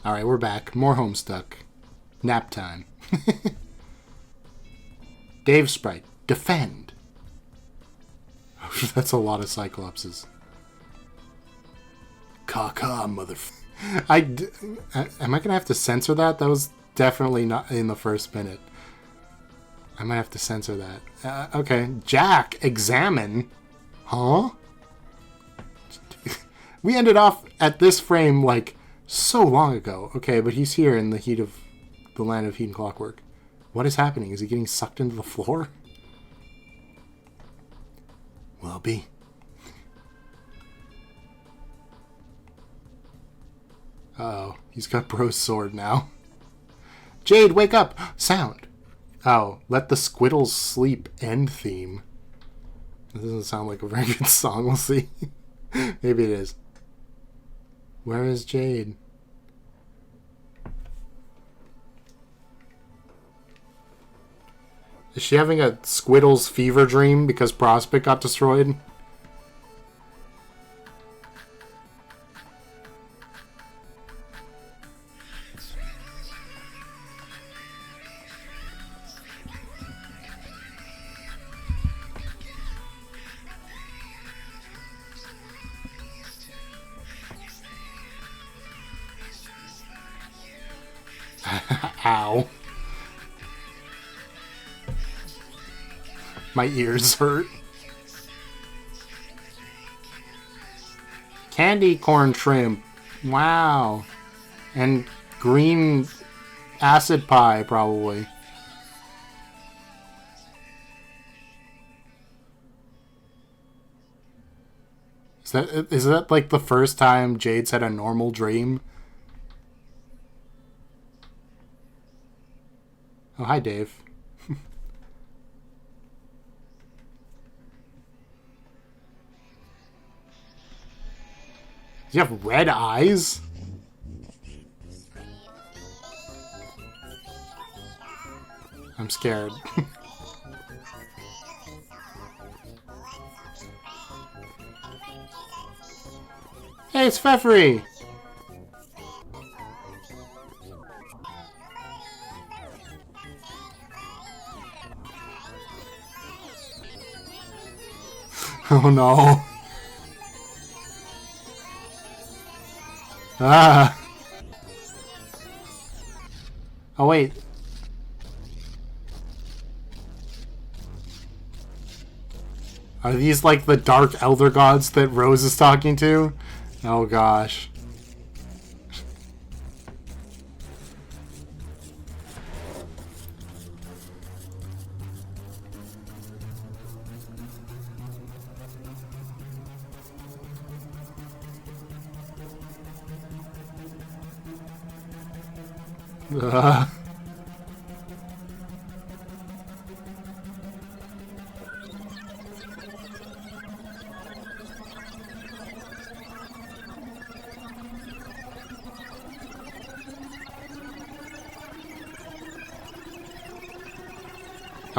Alright, we're back. More Homestuck. Nap time. Dave Sprite. Defend. That's a lot of Cyclopses. Caca, am I gonna have to censor that? That was definitely not in the first minute. I might have to censor that. Okay. Jack, examine. Huh? We ended off at this frame, like, so long ago. Okay, but he's here in the heat of the land of heat and clockwork. What is happening? Is he getting sucked into the floor? Will be. Uh-oh. He's got Bro's sword now. Jade, wake up! Sound. Oh, let the squiddles sleep end theme. This doesn't sound like a very good song. We'll see. Maybe it is. Where is Jade? Is she having a squiddles fever dream because Prospect got destroyed? Ow. My ears hurt. Candy corn shrimp. Wow. And green acid pie, probably. Is that like the first time Jade's had a normal dream? Oh, hi, Dave. Does he have red eyes? I'm scared. Hey, it's Pfeffery! Oh no. Ah. Oh wait. Are these like the dark elder gods that Rose is talking to? Oh gosh.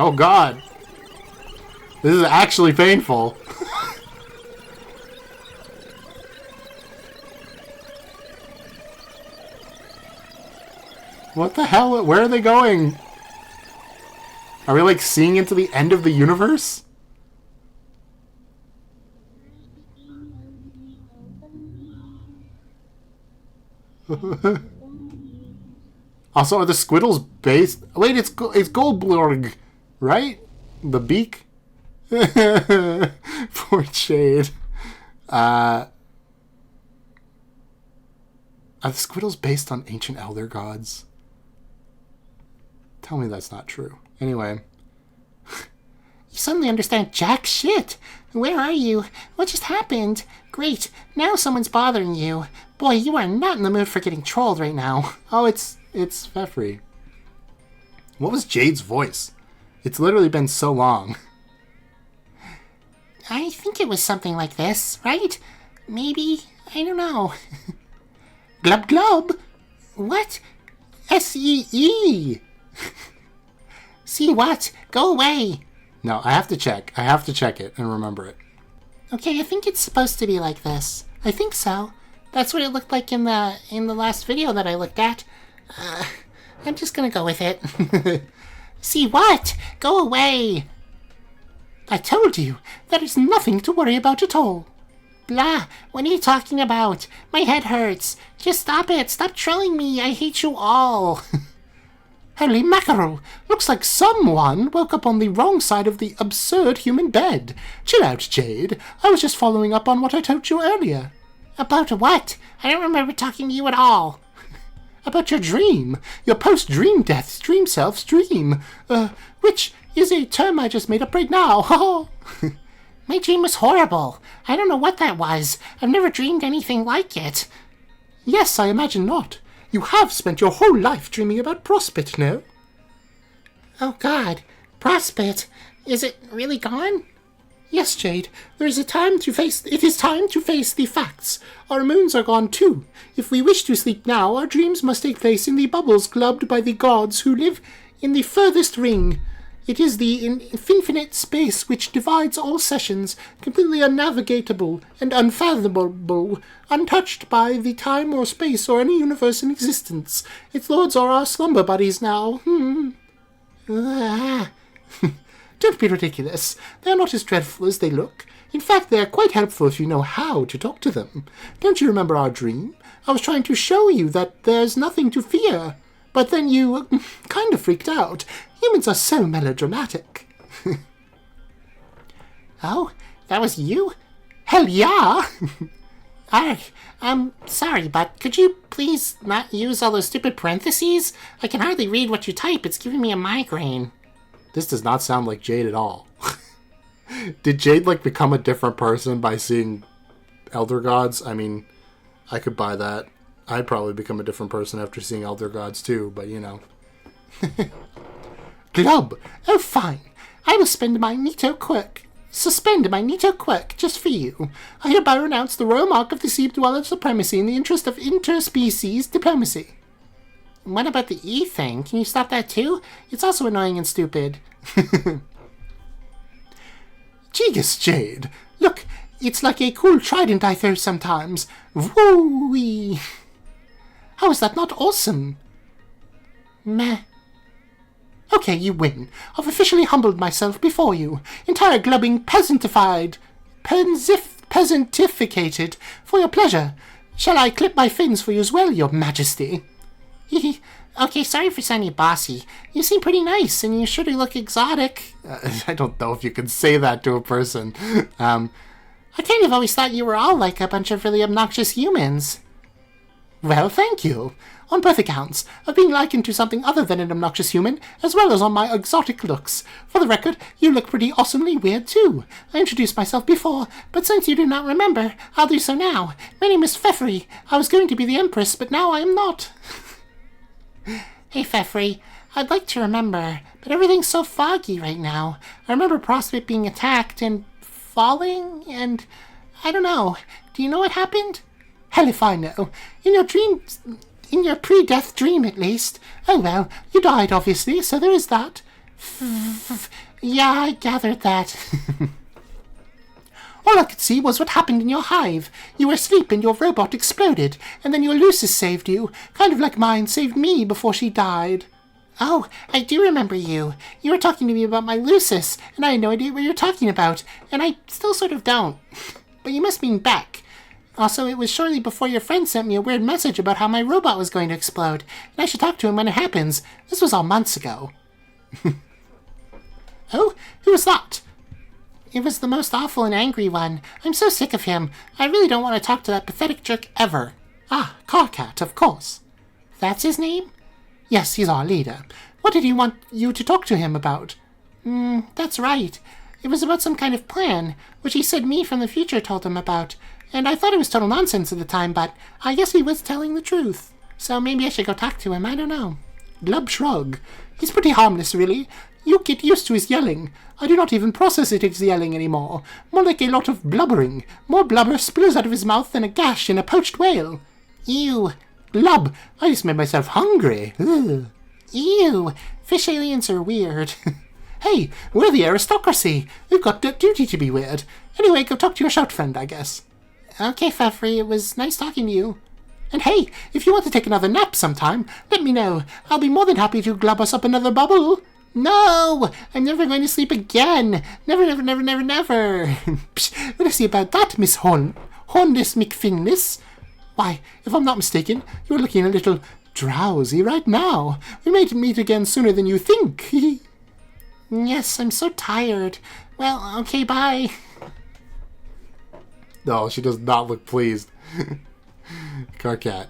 Oh god. This is actually painful. What the hell? Where are they going? Are we like seeing into the end of the universe? Also, are the squiddles based? Wait, it's Goldblurg, right? The beak. Poor Jade. Are the squiddles based on ancient elder gods? Tell me that's not true. Anyway. You suddenly understand jack shit. Where are you? What just happened? Great. Now someone's bothering you. Boy, you are not in the mood for getting trolled right now. Oh, it's Pfeffery. What was Jade's voice? It's literally been so long. I think it was something like this, right? Maybe. I don't know. Glub glub? What? S-E-E! See what? Go away! No, I have to check. I have to check it and remember it. Okay, I think it's supposed to be like this. I think so. That's what it looked like in the last video that I looked at. I'm just gonna go with it. See what? Go away! I told you, there is nothing to worry about at all. Blah, what are you talking about? My head hurts. Just stop it. Stop trolling me. I hate you all. Holy mackerel! Looks like someone woke up on the wrong side of the absurd human bed. Chill out, Jade. I was just following up on what I told you earlier. About what? I don't remember talking to you at all. About your dream. Your post-dream death, dream self's dream. Which is a term I just made up right now. My dream was horrible. I don't know what that was. I've never dreamed anything like it. Yes, I imagine not. You have spent your whole life dreaming about Prospect, no? Oh God, Prospect. Is it really gone? Yes, Jade. It is time to face the facts. Our moons are gone too. If we wish to sleep now, our dreams must take place in the bubbles glubbed by the gods who live in the furthest ring. It is the infinite space which divides all sessions, completely unnavigatable and unfathomable, untouched by the time or space or any universe in existence. Its lords are our slumber buddies now. Don't be ridiculous. They are not as dreadful as they look. In fact, they are quite helpful if you know how to talk to them. Don't you remember our dream? I was trying to show you that there's nothing to fear. But then you kind of freaked out. Humans are so melodramatic. Oh, that was you? Hell yeah! I'm sorry, but could you please not use all those stupid parentheses? I can hardly read what you type. It's giving me a migraine. This does not sound like Jade at all. Did Jade, become a different person by seeing Elder Gods? I mean, I could buy that. I'd probably become a different person after seeing Elder Gods too, but you know. Glub! Oh, fine. I will suspend my Neato quirk just for you. I hereby renounce the royal mark of the Sea Dweller supremacy in the interest of interspecies diplomacy. What about the E thing? Can you stop that too? It's also annoying and stupid. Jegus, Jade. Look, it's like a cool trident I throw sometimes. Woo-wee. How is that not awesome? Meh. Okay, you win. I've officially humbled myself before you. Entire glubbing peasantficated for your pleasure. Shall I clip my fins for you as well, your majesty? Okay, sorry for sounding bossy. You seem pretty nice, and you sure do look exotic. I don't know if you can say that to a person. I kind of always thought you were all like a bunch of really obnoxious humans. Well, thank you. On both accounts, of being likened to something other than an obnoxious human, as well as on my exotic looks. For the record, you look pretty awesomely weird too. I introduced myself before, but since you do not remember, I'll do so now. My name is Pfeffery. I was going to be the Empress, but now I am not. Hey, Pfeffery. I'd like to remember, but everything's so foggy right now. I remember Prospect being attacked and falling, and I don't know. Do you know what happened? Hell if I know. In your pre-death dream, at least. Oh well, you died, obviously, so there is that. Yeah, I gathered that. All I could see was what happened in your hive. You were asleep and your robot exploded, and then your Lucis saved you, kind of like mine saved me before she died. Oh, I do remember you. You were talking to me about my Lucis, and I had no idea what you were talking about, and I still sort of don't. But you must mean Beck. Also, it was shortly before your friend sent me a weird message about how my robot was going to explode, and I should talk to him when it happens. This was all months ago. Oh, who was that? It was the most awful and angry one. I'm so sick of him. I really don't want to talk to that pathetic jerk ever. Ah, Karkat, of course. That's his name? Yes, he's our leader. What did he want you to talk to him about? That's right. It was about some kind of plan, which he said me from the future told him about. And I thought it was total nonsense at the time, but I guess he was telling the truth. So maybe I should go talk to him, I don't know. Glub shrug. He's pretty harmless, really. You get used to his yelling. I do not even process it as yelling anymore. More like a lot of blubbering. More blubber spills out of his mouth than a gash in a poached whale. Ew. Glub. I just made myself hungry. Ugh. Ew. Fish aliens are weird. Hey, we're the aristocracy. We've got duty to be weird. Anyway, go talk to your shout friend, I guess. Okay, Feffrey, it was nice talking to you. And hey, if you want to take another nap sometime, let me know. I'll be more than happy to glub us up another bubble. No! I'm never going to sleep again. Never, never, never, never, never. Psh, what I see about that, Miss Hornless McFinglis? Why, if I'm not mistaken, you're looking a little drowsy right now. We may meet again sooner than you think. Yes, I'm so tired. Well, okay, bye. No, she does not look pleased. Karkat.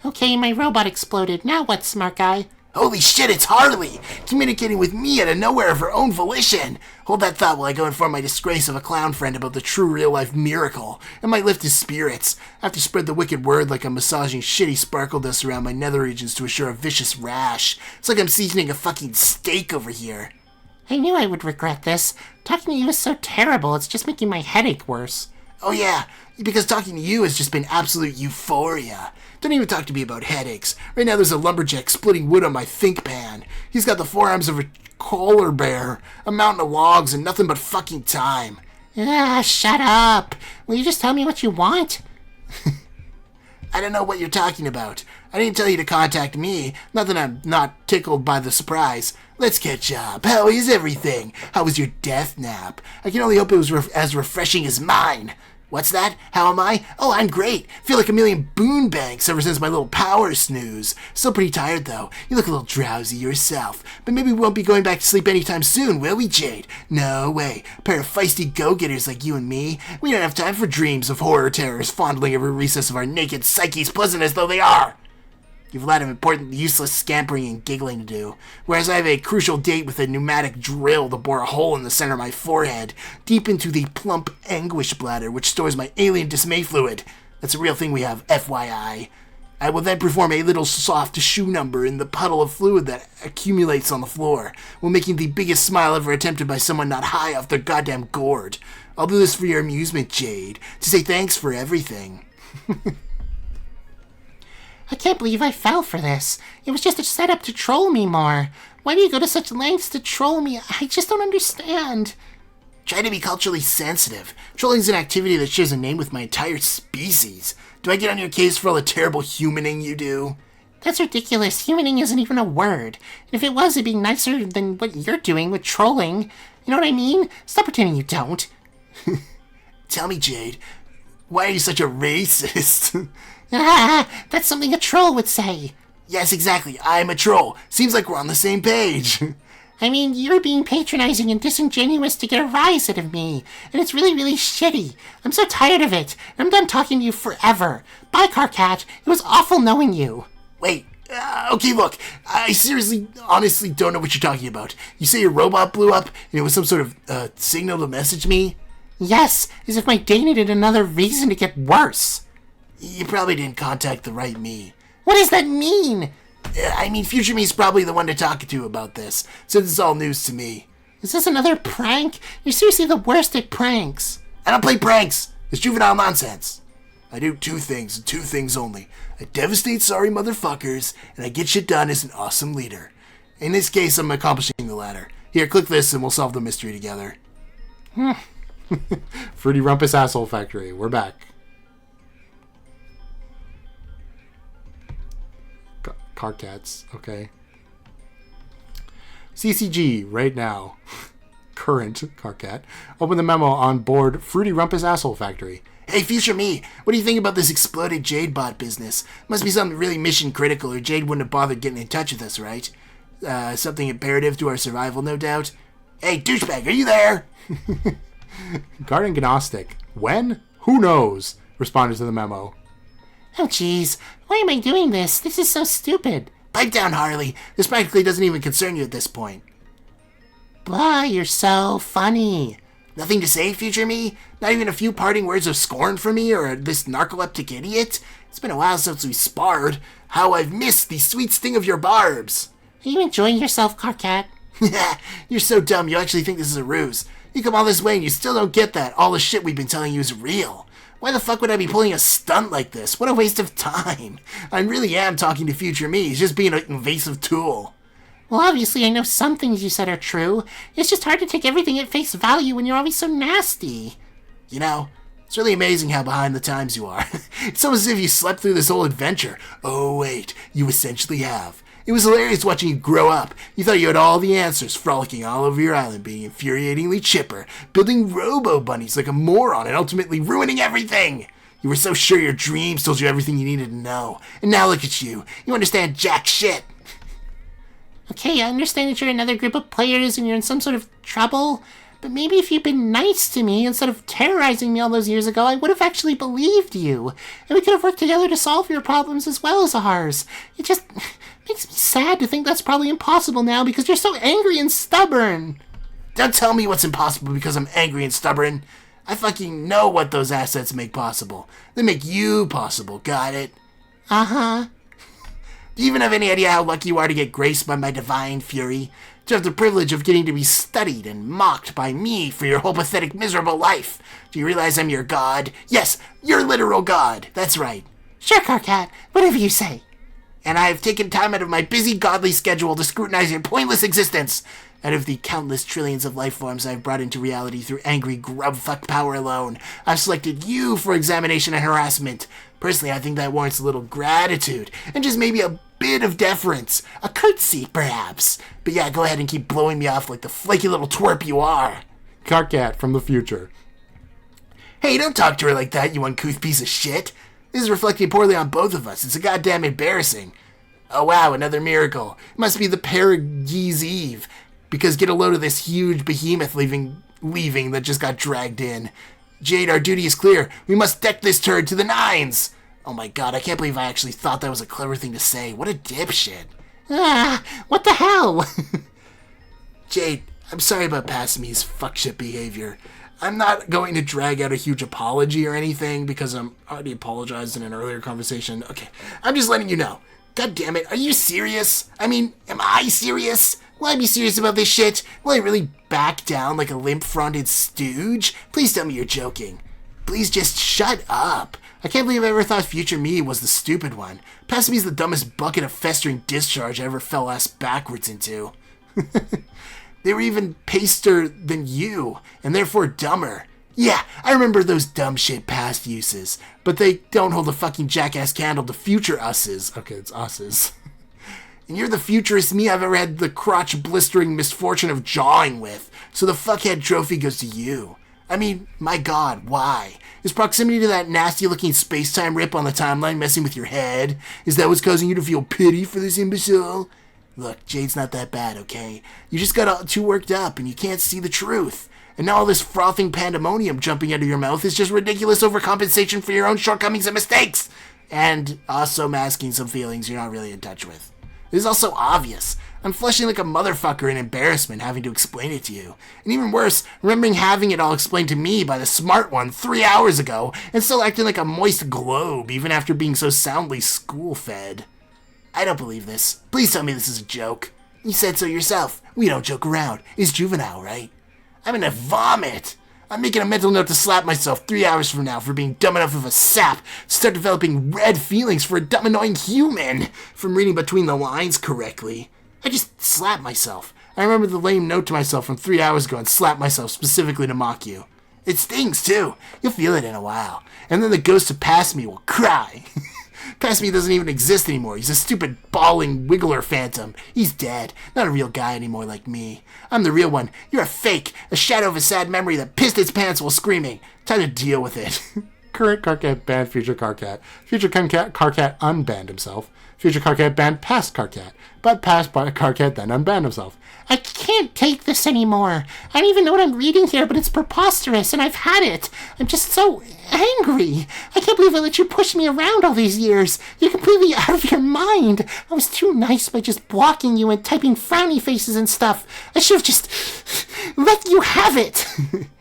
Okay, my robot exploded. Now what, smart guy? Holy shit, it's Harley! Communicating with me out of nowhere of her own volition! Hold that thought while I go inform my disgrace of a clown friend about the true real-life miracle. It might lift his spirits. I have to spread the wicked word like I'm massaging shitty sparkle dust around my nether regions to assure a vicious rash. It's like I'm seasoning a fucking steak over here. I knew I would regret this. Talking to you is so terrible, it's just making my headache worse. Oh yeah, because talking to you has just been absolute euphoria. Don't even talk to me about headaches. Right now there's a lumberjack splitting wood on my think pan. He's got the forearms of a polar bear, a mountain of logs, and nothing but fucking time. Ah, shut up. Will you just tell me what you want? I don't know what you're talking about. I didn't tell you to contact me. Not that I'm not tickled by the surprise. Let's catch up. How is everything? How was your death nap? I can only hope it was as refreshing as mine. What's that? How am I? Oh, I'm great. Feel like a million boon banks ever since my little power snooze. Still pretty tired, though. You look a little drowsy yourself. But maybe we won't be going back to sleep anytime soon, will we, Jade? No way. A pair of feisty go-getters like you and me. We don't have time for dreams of horror terrors fondling every recess of our naked psyches, pleasant as though they are. You've a lot of important, useless scampering and giggling to do, whereas I have a crucial date with a pneumatic drill to bore a hole in the center of my forehead, deep into the plump anguish bladder which stores my alien dismay fluid. That's a real thing we have, FYI. I will then perform a little soft shoe number in the puddle of fluid that accumulates on the floor, while making the biggest smile ever attempted by someone not high off their goddamn gourd. I'll do this for your amusement, Jade, to say thanks for everything. I can't believe I fell for this. It was just a setup to troll me more. Why do you go to such lengths to troll me? I just don't understand. Try to be culturally sensitive. Trolling's an activity that shares a name with my entire species. Do I get on your case for all the terrible humaning you do? That's ridiculous. Humaning isn't even a word. And if it was, it'd be nicer than what you're doing with trolling. You know what I mean? Stop pretending you don't. Tell me, Jade, why are you such a racist? Ah, that's something a troll would say. Yes, exactly. I'm a troll. Seems like we're on the same page. I mean, you're being patronizing and disingenuous to get a rise out of me. And it's really, really shitty. I'm so tired of it. I'm done talking to you forever. Bye, Karkat. It was awful knowing you. Wait. Okay, look. I seriously, honestly don't know what you're talking about. You say your robot blew up and it was some sort of signal to message me? Yes, as if my day needed another reason to get worse. You probably didn't contact the right me. What does that mean? I mean, future me's probably the one to talk to about this, since it's all news to me. Is this another prank? You're seriously the worst at pranks. I don't play pranks. It's juvenile nonsense. I do two things, and two things only. I devastate sorry motherfuckers, and I get shit done as an awesome leader. In this case, I'm accomplishing the latter. Here, click this and we'll solve the mystery together. Fruity Rumpus Asshole Factory. We're back. Karkats, okay. CCG, right now. Current Karkat. Open the memo on board Fruity Rumpus Asshole Factory. Hey, future me, what do you think about this exploded Jade bot business? Must be something really mission critical or Jade wouldn't have bothered getting in touch with us, right? Something imperative to our survival, no doubt. Hey, douchebag, are you there? Garden Gnostic. When? Who knows? Responded to the memo. Oh, jeez. Why am I doing this? This is so stupid. Pipe down, Harley. This practically doesn't even concern you at this point. Blah, you're so funny. Nothing to say, future me? Not even a few parting words of scorn from me or this narcoleptic idiot? It's been a while since we sparred. How I've missed the sweet sting of your barbs. Are you enjoying yourself, Karkat? You're so dumb you actually think this is a ruse. You come all this way and you still don't get that all the shit we've been telling you is real. Why the fuck would I be pulling a stunt like this? What a waste of time. I really am talking to future me. He's just being an invasive tool. Well, obviously I know some things you said are true. It's just hard to take everything at face value when you're always so nasty. You know, It's really amazing how behind the times you are. It's almost as if you slept through this whole adventure. Oh wait, you essentially have. It was hilarious watching you grow up. You thought you had all the answers, frolicking all over your island, being infuriatingly chipper, building robo-bunnies like a moron, and ultimately ruining everything. You were so sure your dreams told you everything you needed to know. And now look at you. You understand jack shit. Okay, I understand that you're another group of players and you're in some sort of trouble, but maybe if you'd been nice to me instead of terrorizing me all those years ago, I would have actually believed you. And we could have worked together to solve your problems as well as ours. It just makes me sad to think that's probably impossible now because you're so angry and stubborn. Don't tell me what's impossible because I'm angry and stubborn. I fucking know what those assets make possible. They make you possible, got it? Uh-huh. Do you even have any idea how lucky you are to get graced by my divine fury? To have the privilege of getting to be studied and mocked by me for your whole pathetic, miserable life? Do you realize I'm your god? Yes, your literal god. That's right. Sure, Karkat. Whatever you say. And I have taken time out of my busy godly schedule to scrutinize your pointless existence. Out of the countless trillions of life forms I've brought into reality through angry grubfuck power alone, I've selected you for examination and harassment. Personally, I think that warrants a little gratitude, and just maybe a bit of deference. A curtsy, perhaps. But yeah, go ahead and keep blowing me off like the flaky little twerp you are. Karkat from the future. Hey, don't talk to her like that, you uncouth piece of shit. This is reflecting poorly on both of us. It's a goddamn embarrassing. Oh wow, another miracle. It must be the Paragee's Eve. Because get a load of this huge behemoth leaving that just got dragged in. Jade, our duty is clear. We must deck this turd to the nines. Oh my god, I can't believe I actually thought that was a clever thing to say. What a dipshit. Ah, what the hell? Jade, I'm sorry about past me's fuckshit behavior. I'm not going to drag out a huge apology or anything because I'm already apologized in an earlier conversation. Okay, I'm just letting you know. God damn it, are you serious? I mean, am I serious? Will I be serious about this shit? Will I really back down like a limp-fronted stooge? Please tell me you're joking. Please just shut up. I can't believe I ever thought future me was the stupid one. Past me's the dumbest bucket of festering discharge I ever fell ass backwards into. They were even paster than you, and therefore dumber. Yeah, I remember those dumb shit past uses, but they don't hold a fucking jackass candle to future us's. Okay, it's us's. And you're the futurist me I've ever had the crotch-blistering misfortune of jawing with, so the fuckhead trophy goes to you. I mean, my god, why? Is proximity to that nasty-looking space-time rip on the timeline messing with your head? Is that what's causing you to feel pity for this imbecile? Look, Jade's not that bad, okay? You just got all too worked up, and you can't see the truth. And now all this frothing pandemonium jumping out of your mouth is just ridiculous overcompensation for your own shortcomings and mistakes! And also masking some feelings you're not really in touch with. It is also obvious. I'm flushing like a motherfucker in embarrassment having to explain it to you. And even worse, remembering having it all explained to me by the smart one 3 hours ago and still acting like a moist globe even after being so soundly school-fed. I don't believe this. Please tell me this is a joke. You said so yourself. We don't joke around. It's juvenile, right? I'm gonna vomit. I'm making a mental note to slap myself 3 hours from now for being dumb enough of a sap to start developing red feelings for a dumb annoying human from reading between the lines correctly. I just slapped myself. I remember the lame note to myself from 3 hours ago and slapped myself specifically to mock you. It stings too. You'll feel it in a while. And then the ghost of past me will cry. Past me doesn't even exist anymore. He's a stupid, bawling wiggler phantom. He's dead. Not a real guy anymore like me. I'm the real one. You're a fake. A shadow of a sad memory that pissed its pants while screaming. Time to deal with it. Current Karkat banned future Karkat. Future Karkat unbanned himself. Future Karkat banned past Karkat. But past Karkat then unbanned himself. I can't take this anymore. I don't even know what I'm reading here, but it's preposterous, and I've had it. I'm just so angry. I can't believe I let you push me around all these years. You're completely out of your mind. I was too nice by just blocking you and typing frowny faces and stuff. I should have just let you have it.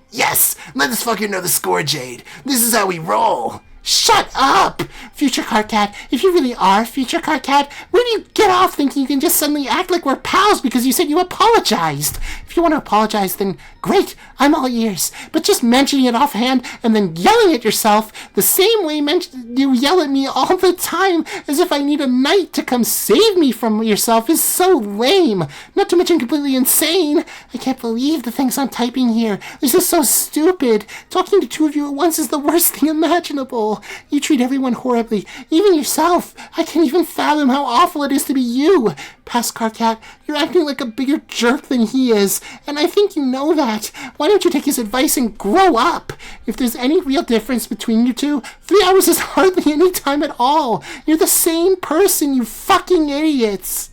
Yes, let this fucker know the score, Jade. This is how we roll. Shut up! Future Karkat, if you really are Future Karkat, where do you get off thinking you can just suddenly act like we're pals because you said you apologized? If you want to apologize, then great, I'm all ears. But just mentioning it offhand and then yelling at yourself the same way you yell at me all the time as if I need a knight to come save me from yourself is so lame. Not to mention completely insane. I can't believe the things I'm typing here. This is so stupid. Talking to two of you at once is the worst thing imaginable. You treat everyone horribly, even yourself. I can't even fathom how awful it is to be you. Past Karkat, you're acting like a bigger jerk than he is, and I think you know that. Why don't you take his advice and grow up? If there's any real difference between you two, 3 hours is hardly any time at all. You're the same person, you fucking idiots.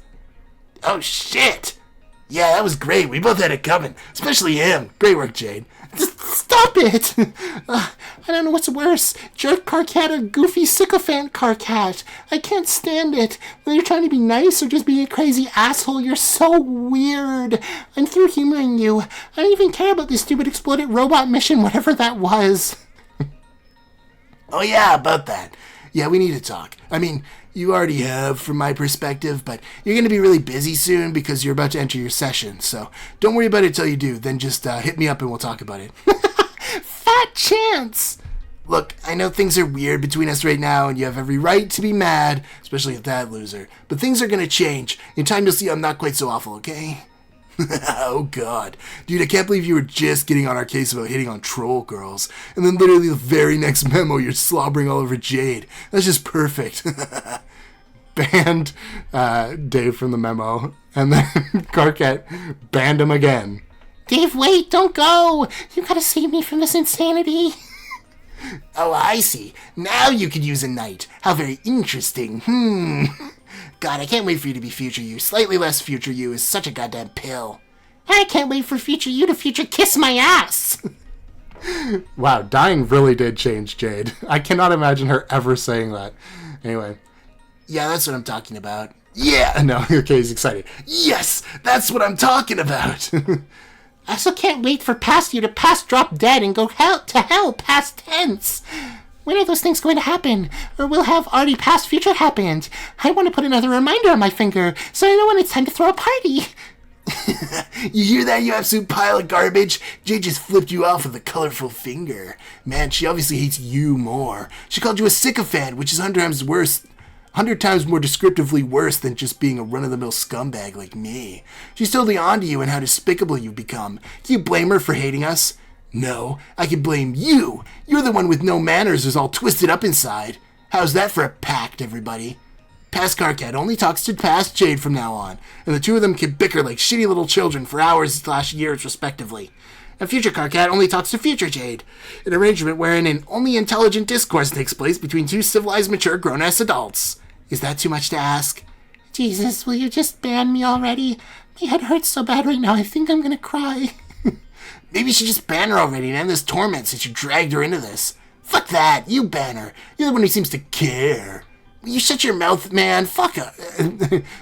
Oh, shit. Yeah, that was great. We both had it coming. Especially him. Great work, Jade. Stop it! I don't know what's worse, jerk Karkat or goofy sycophant Karkat. I can't stand it. Whether you're trying to be nice or just being a crazy asshole, you're so weird. I'm through humoring you. I don't even care about this stupid exploded robot mission, whatever that was. Oh, yeah, about that. Yeah, we need to talk. I mean, you already have from my perspective, but you're going to be really busy soon because you're about to enter your session. So don't worry about it till you do. Then just hit me up and we'll talk about it. Fat chance! Look, I know things are weird between us right now and you have every right to be mad, especially at that loser. But things are going to change. In time you'll see I'm not quite so awful, okay? Oh, God. Dude, I can't believe you were just getting on our case about hitting on troll girls. And then literally the very next memo, you're slobbering all over Jade. That's just perfect. Banned Dave from the memo. And then Karkat banned him again. Dave, wait, don't go! You gotta save me from this insanity. Oh, I see. Now you could use a knight. How very interesting. God, I can't wait for you to be future you. Slightly less future you is such a goddamn pill. I can't wait for future you to future kiss my ass. Wow, dying really did change Jade. I cannot imagine her ever saying that. Anyway. Yeah, that's what I'm talking about. Yeah! No, okay, he's excited. Yes! That's what I'm talking about! I also can't wait for past you to past drop dead and go to hell past tense. When are those things going to happen? Or will have already past future happened? I want to put another reminder on my finger so I know when it's time to throw a party. You hear that, you absolute pile of garbage? Jade just flipped you off with a colorful finger. Man, she obviously hates you more. She called you a sycophant, which is 100 times more descriptively worse than just being a run-of-the-mill scumbag like me. She's totally onto you and how despicable you've become. Can you blame her for hating us? No, I can blame you. You're the one with no manners who's all twisted up inside. How's that for a pact, everybody? Past Karkat only talks to past Jade from now on, and the two of them can bicker like shitty little children for hours/years respectively. And future Karkat only talks to future Jade, an arrangement wherein an only intelligent discourse takes place between two civilized, mature, grown-ass adults. Is that too much to ask? Jesus, will you just ban me already? My head hurts so bad right now, I think I'm gonna cry. Maybe you should just ban her already and end this torment since you dragged her into this. Fuck that, you ban her. You're the one who seems to care. Will you shut your mouth, man? Fuck up.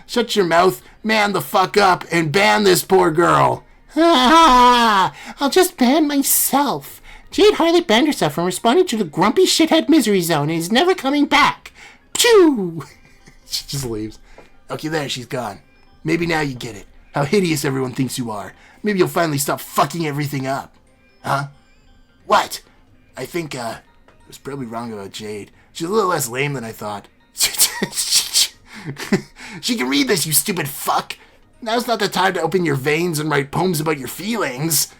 Shut your mouth, man the fuck up, and ban this poor girl. I'll just ban myself. Jade hardly banned herself from responding to the grumpy shithead misery zone and is never coming back. Phew! She just leaves. Okay, there, she's gone. Maybe now you get it. How hideous everyone thinks you are. Maybe you'll finally stop fucking everything up. Huh? What? I think, I was probably wrong about Jade. She's a little less lame than I thought. She can read this, you stupid fuck. Now's not the time to open your veins and write poems about your feelings.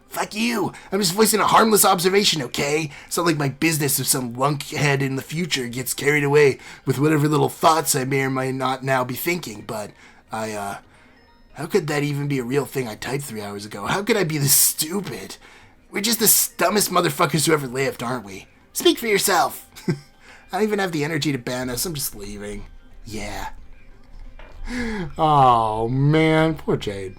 Fuck you. I'm just voicing a harmless observation, okay? It's not like my business if some lunkhead in the future gets carried away with whatever little thoughts I may or may not now be thinking, but how could that even be a real thing I typed 3 hours ago? How could I be this stupid? We're just the dumbest motherfuckers who ever lived, aren't we? Speak for yourself. I don't even have the energy to ban us. I'm just leaving. Yeah. Oh, man. Poor Jade.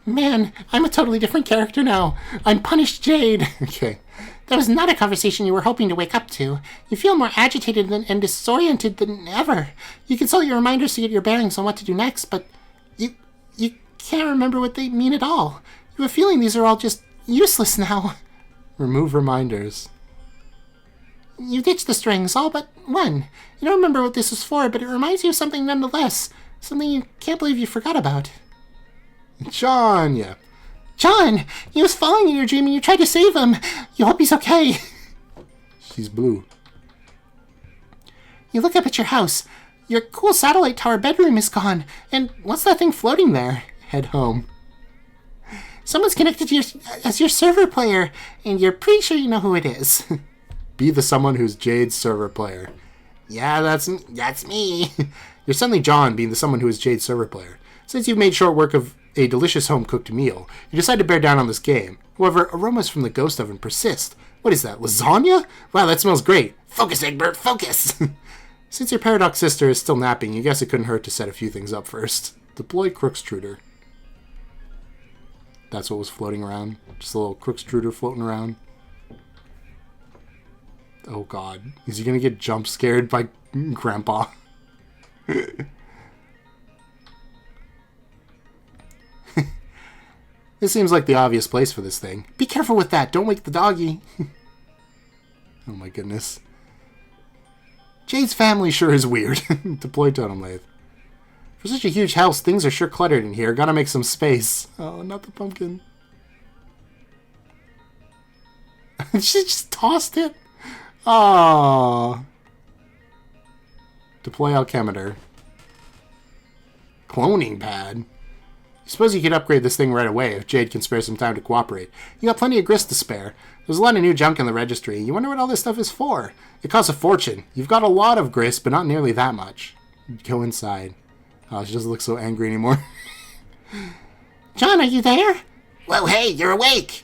Man, I'm a totally different character now. I'm punished Jade. Okay. That was not a conversation you were hoping to wake up to. You feel more agitated and disoriented than ever. You consult your reminders to get your bearings on what to do next, but you can't remember what they mean at all. You have a feeling these are all just useless now. Remove reminders. You ditched the strings, all but one. You don't remember what this was for, but it reminds you of something nonetheless. Something you can't believe you forgot about. John, yeah. John! He was falling in your dream and you tried to save him. You hope he's okay. She's blue. You look up at your house. Your cool satellite tower bedroom is gone. And what's that thing floating there? Head home. Someone's connected to your as your server player, and you're pretty sure you know who it is. Be the someone who's Jade's server player. Yeah, that's me. You're suddenly John, being the someone who is Jade's server player. Since you've made short work of a delicious home-cooked meal, you decide to bear down on this game. However, aromas from the ghost oven persist. What is that, lasagna? Wow, that smells great. Focus, Egbert, focus! Since your paradox sister is still napping, you guess it couldn't hurt to set a few things up first. Deploy Crookstruder. That's what was floating around. Just a little Crookstruder floating around. Oh god. Is he gonna get jump scared by Grandpa? This seems like the obvious place for this thing. Be careful with that. Don't wake the doggy. Oh my goodness. Jade's family sure is weird. Deploy totem lathe. For such a huge house, things are sure cluttered in here. Gotta make some space. Oh, not the pumpkin. She just tossed it. Oh. Deploy alchemeter. Cloning pad. I suppose you could upgrade this thing right away if Jade can spare some time to cooperate. You got plenty of grist to spare. There's a lot of new junk in the registry. You wonder what all this stuff is for. It costs a fortune. You've got a lot of grist, but not nearly that much. Go inside. Oh, she doesn't look so angry anymore. John, are you there? Well, hey, you're awake!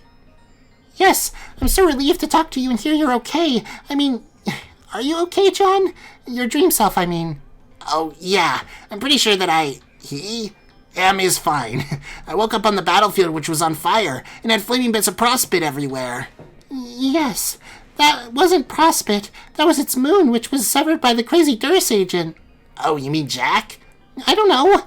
Yes, I'm so relieved to talk to you and hear you're okay. I mean, are you okay, John? Your dream self, I mean. Oh, yeah. I'm pretty sure that he is fine. I woke up on the battlefield, which was on fire, and had flaming bits of prospit everywhere. Yes, that wasn't prospit. That was its moon, which was severed by the crazy Durst agent. Oh, you mean Jack? I don't know.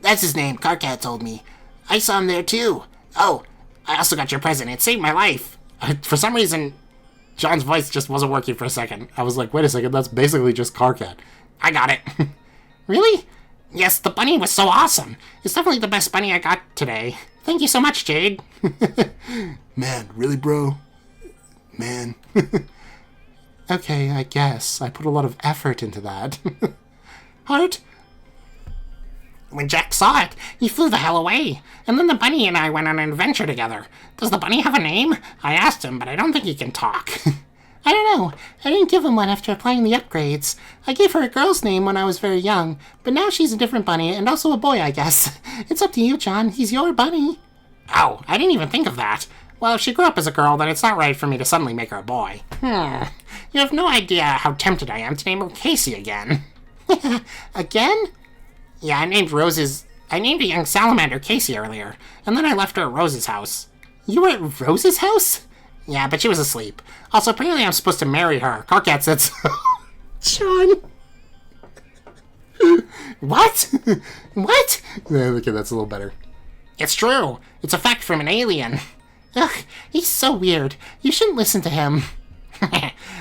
That's his name, Karkat told me. I saw him there, too. Oh, I also got your present. It saved my life. For some reason, John's voice just wasn't working for a second. I was like, wait a second, that's basically just Karkat. I got it. Really? Yes, the bunny was so awesome. It's definitely the best bunny I got today. Thank you so much, Jade. Man, really, bro? Man. Okay, I guess. I put a lot of effort into that. Heart? When Jack saw it, he flew the hell away. And then the bunny and I went on an adventure together. Does the bunny have a name? I asked him, but I don't think he can talk. I don't know. I didn't give him one after applying the upgrades. I gave her a girl's name when I was very young, but now she's a different bunny and also a boy, I guess. It's up to you, John. He's your bunny. Oh, I didn't even think of that. Well, if she grew up as a girl, then it's not right for me to suddenly make her a boy. You have no idea how tempted I am to name her Casey again. Again? Yeah, I named a young salamander Casey earlier, and then I left her at Rose's house. You were at Rose's house? Yeah, but she was asleep. Also, apparently I'm supposed to marry her. Karkat said so. John. What? What? Yeah, okay, that's a little better. It's true. It's a fact from an alien. Ugh, he's so weird. You shouldn't listen to him.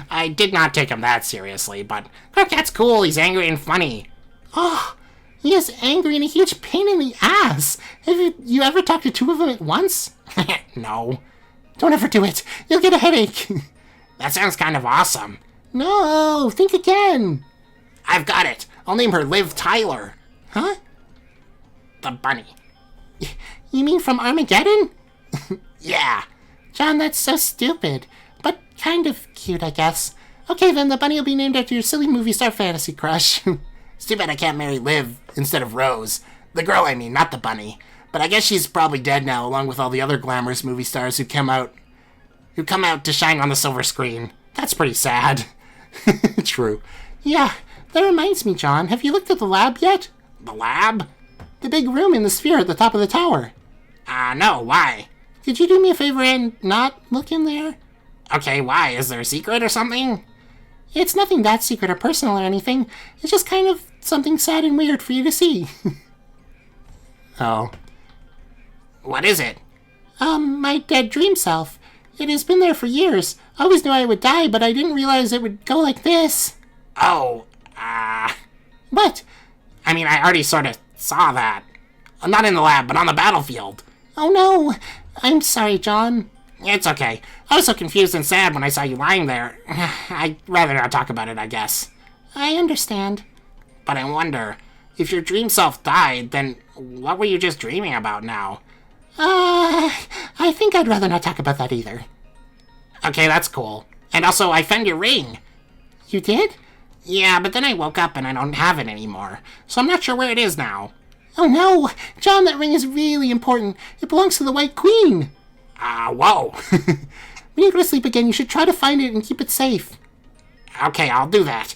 I did not take him that seriously, but Karkat's cool. He's angry and funny. Oh, he is angry and a huge pain in the ass. Have you ever talked to two of them at once? No. Don't ever do it. You'll get a headache. That sounds kind of awesome. No, think again. I've got it. I'll name her Liv Tyler. Huh? The bunny. You mean from Armageddon? Yeah. John, that's so stupid. But kind of cute, I guess. Okay, then the bunny will be named after your silly movie star fantasy crush. It's too bad I can't marry Liv instead of Rose. The girl, I mean, not the bunny. But I guess she's probably dead now, along with all the other glamorous movie stars who come out to shine on the silver screen. That's pretty sad. True. Yeah, that reminds me, John. Have you looked at the lab yet? The lab? The big room in the sphere at the top of the tower. No, why? Could you do me a favor and not look in there? Okay, why? Is there a secret or something? It's nothing that secret or personal or anything. It's just kind of something sad and weird for you to see. Oh. What is it? My dead dream self. It has been there for years. I always knew I would die, but I didn't realize it would go like this. Oh, What? I mean, I already sort of saw that. Not in the lab, but on the battlefield. Oh no. I'm sorry, John. It's okay. I was so confused and sad when I saw you lying there. I'd rather not talk about it, I guess. I understand. But I wonder, if your dream self died, then what were you just dreaming about now? I think I'd rather not talk about that either. Okay, that's cool. And also, I found your ring. You did? Yeah, but then I woke up and I don't have it anymore. So I'm not sure where it is now. Oh no! John, that ring is really important. It belongs to the White Queen. Whoa. When you go to sleep again, you should try to find it and keep it safe. Okay, I'll do that.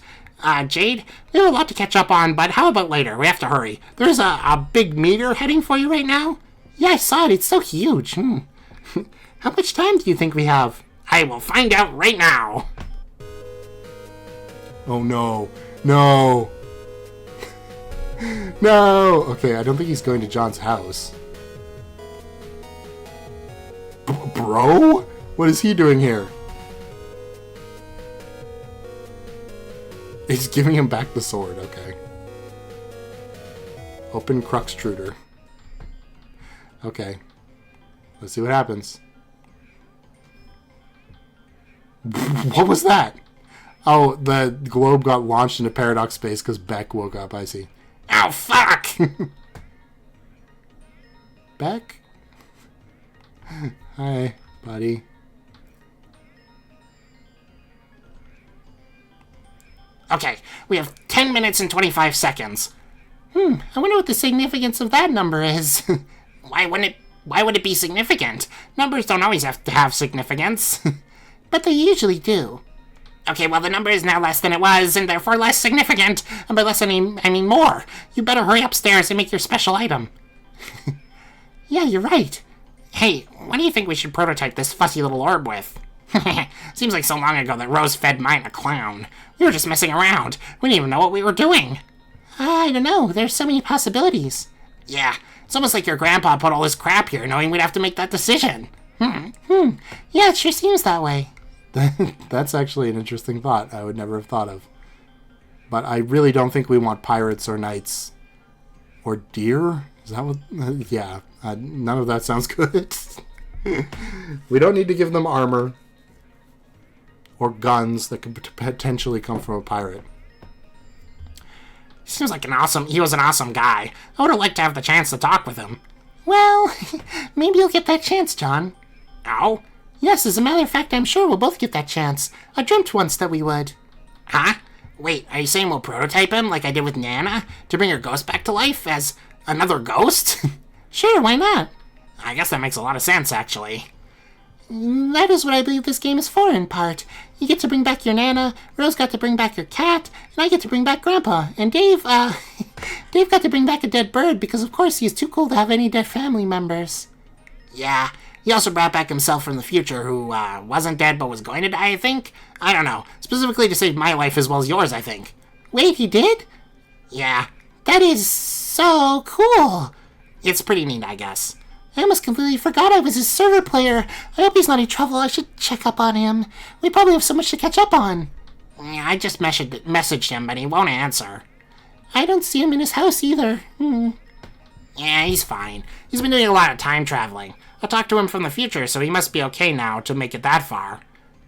Jade, we have a lot to catch up on, but how about later? We have to hurry. There's a big meteor heading for you right now. Yeah, I saw it. It's so huge. How much time do you think we have? I will find out right now. Oh no. No. No. Okay, I don't think he's going to John's house. Bro? What is he doing here? He's giving him back the sword, okay. Open Cruxtruder. Okay. Let's see what happens. What was that? Oh, the globe got launched into paradox space because Beck woke up, I see. Oh, fuck! Beck? Hi, buddy. Okay, we have 10 minutes and 25 seconds. I wonder what the significance of that number is. Why would it be significant? Numbers don't always have to have significance. But they usually do. Okay, well, the number is now less than it was, and therefore less significant. And by less, I mean more. You better hurry upstairs and make your special item. Yeah, you're right. Hey, what do you think we should prototype this fussy little orb with? Seems like so long ago that Rose fed mine a clown. We were just messing around. We didn't even know what we were doing. I don't know. There's so many possibilities. Yeah, it's almost like your grandpa put all this crap here knowing we'd have to make that decision. Yeah, it sure seems that way. That's actually an interesting thought I would never have thought of. But I really don't think we want pirates or knights. Or deer? Is that what... yeah, none of that sounds good. We don't need to give them armor. Or guns that could potentially come from a pirate. Seems like he was an awesome guy. I would have liked to have the chance to talk with him. Well, maybe you'll get that chance, John. Oh? Yes, as a matter of fact, I'm sure we'll both get that chance. I dreamt once that we would. Huh? Wait, are you saying we'll prototype him like I did with Nana? To bring her ghost back to life as another ghost? Sure, why not? I guess that makes a lot of sense, actually. That is what I believe this game is for, in part. You get to bring back your Nana, Rose got to bring back your cat, and I get to bring back Grandpa. And Dave, Dave got to bring back a dead bird because, of course, he's too cool to have any dead family members. Yeah, he also brought back himself from the future who, wasn't dead but was going to die, I think? I don't know. Specifically to save my life as well as yours, I think. Wait, he did? Yeah. That is so cool. It's pretty neat, I guess. I almost completely forgot I was his server player. I hope he's not in trouble. I should check up on him. We probably have so much to catch up on. Yeah, I just messaged him, but he won't answer. I don't see him in his house either. Yeah, he's fine. He's been doing a lot of time traveling. I talked to him from the future, so he must be okay now to make it that far.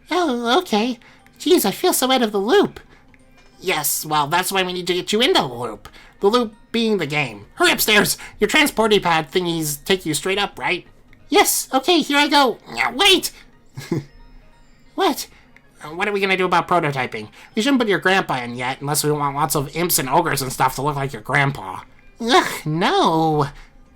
Oh, okay. Geez, I feel so out of the loop. Yes, well, that's why we need to get you into the loop. The loop being the game. Hurry upstairs! Your transporty pad thingies take you straight up, right? Yes, okay, here I go. Wait! What? What are we gonna do about prototyping? We shouldn't put your grandpa in yet, unless we want lots of imps and ogres and stuff to look like your grandpa. Ugh, no.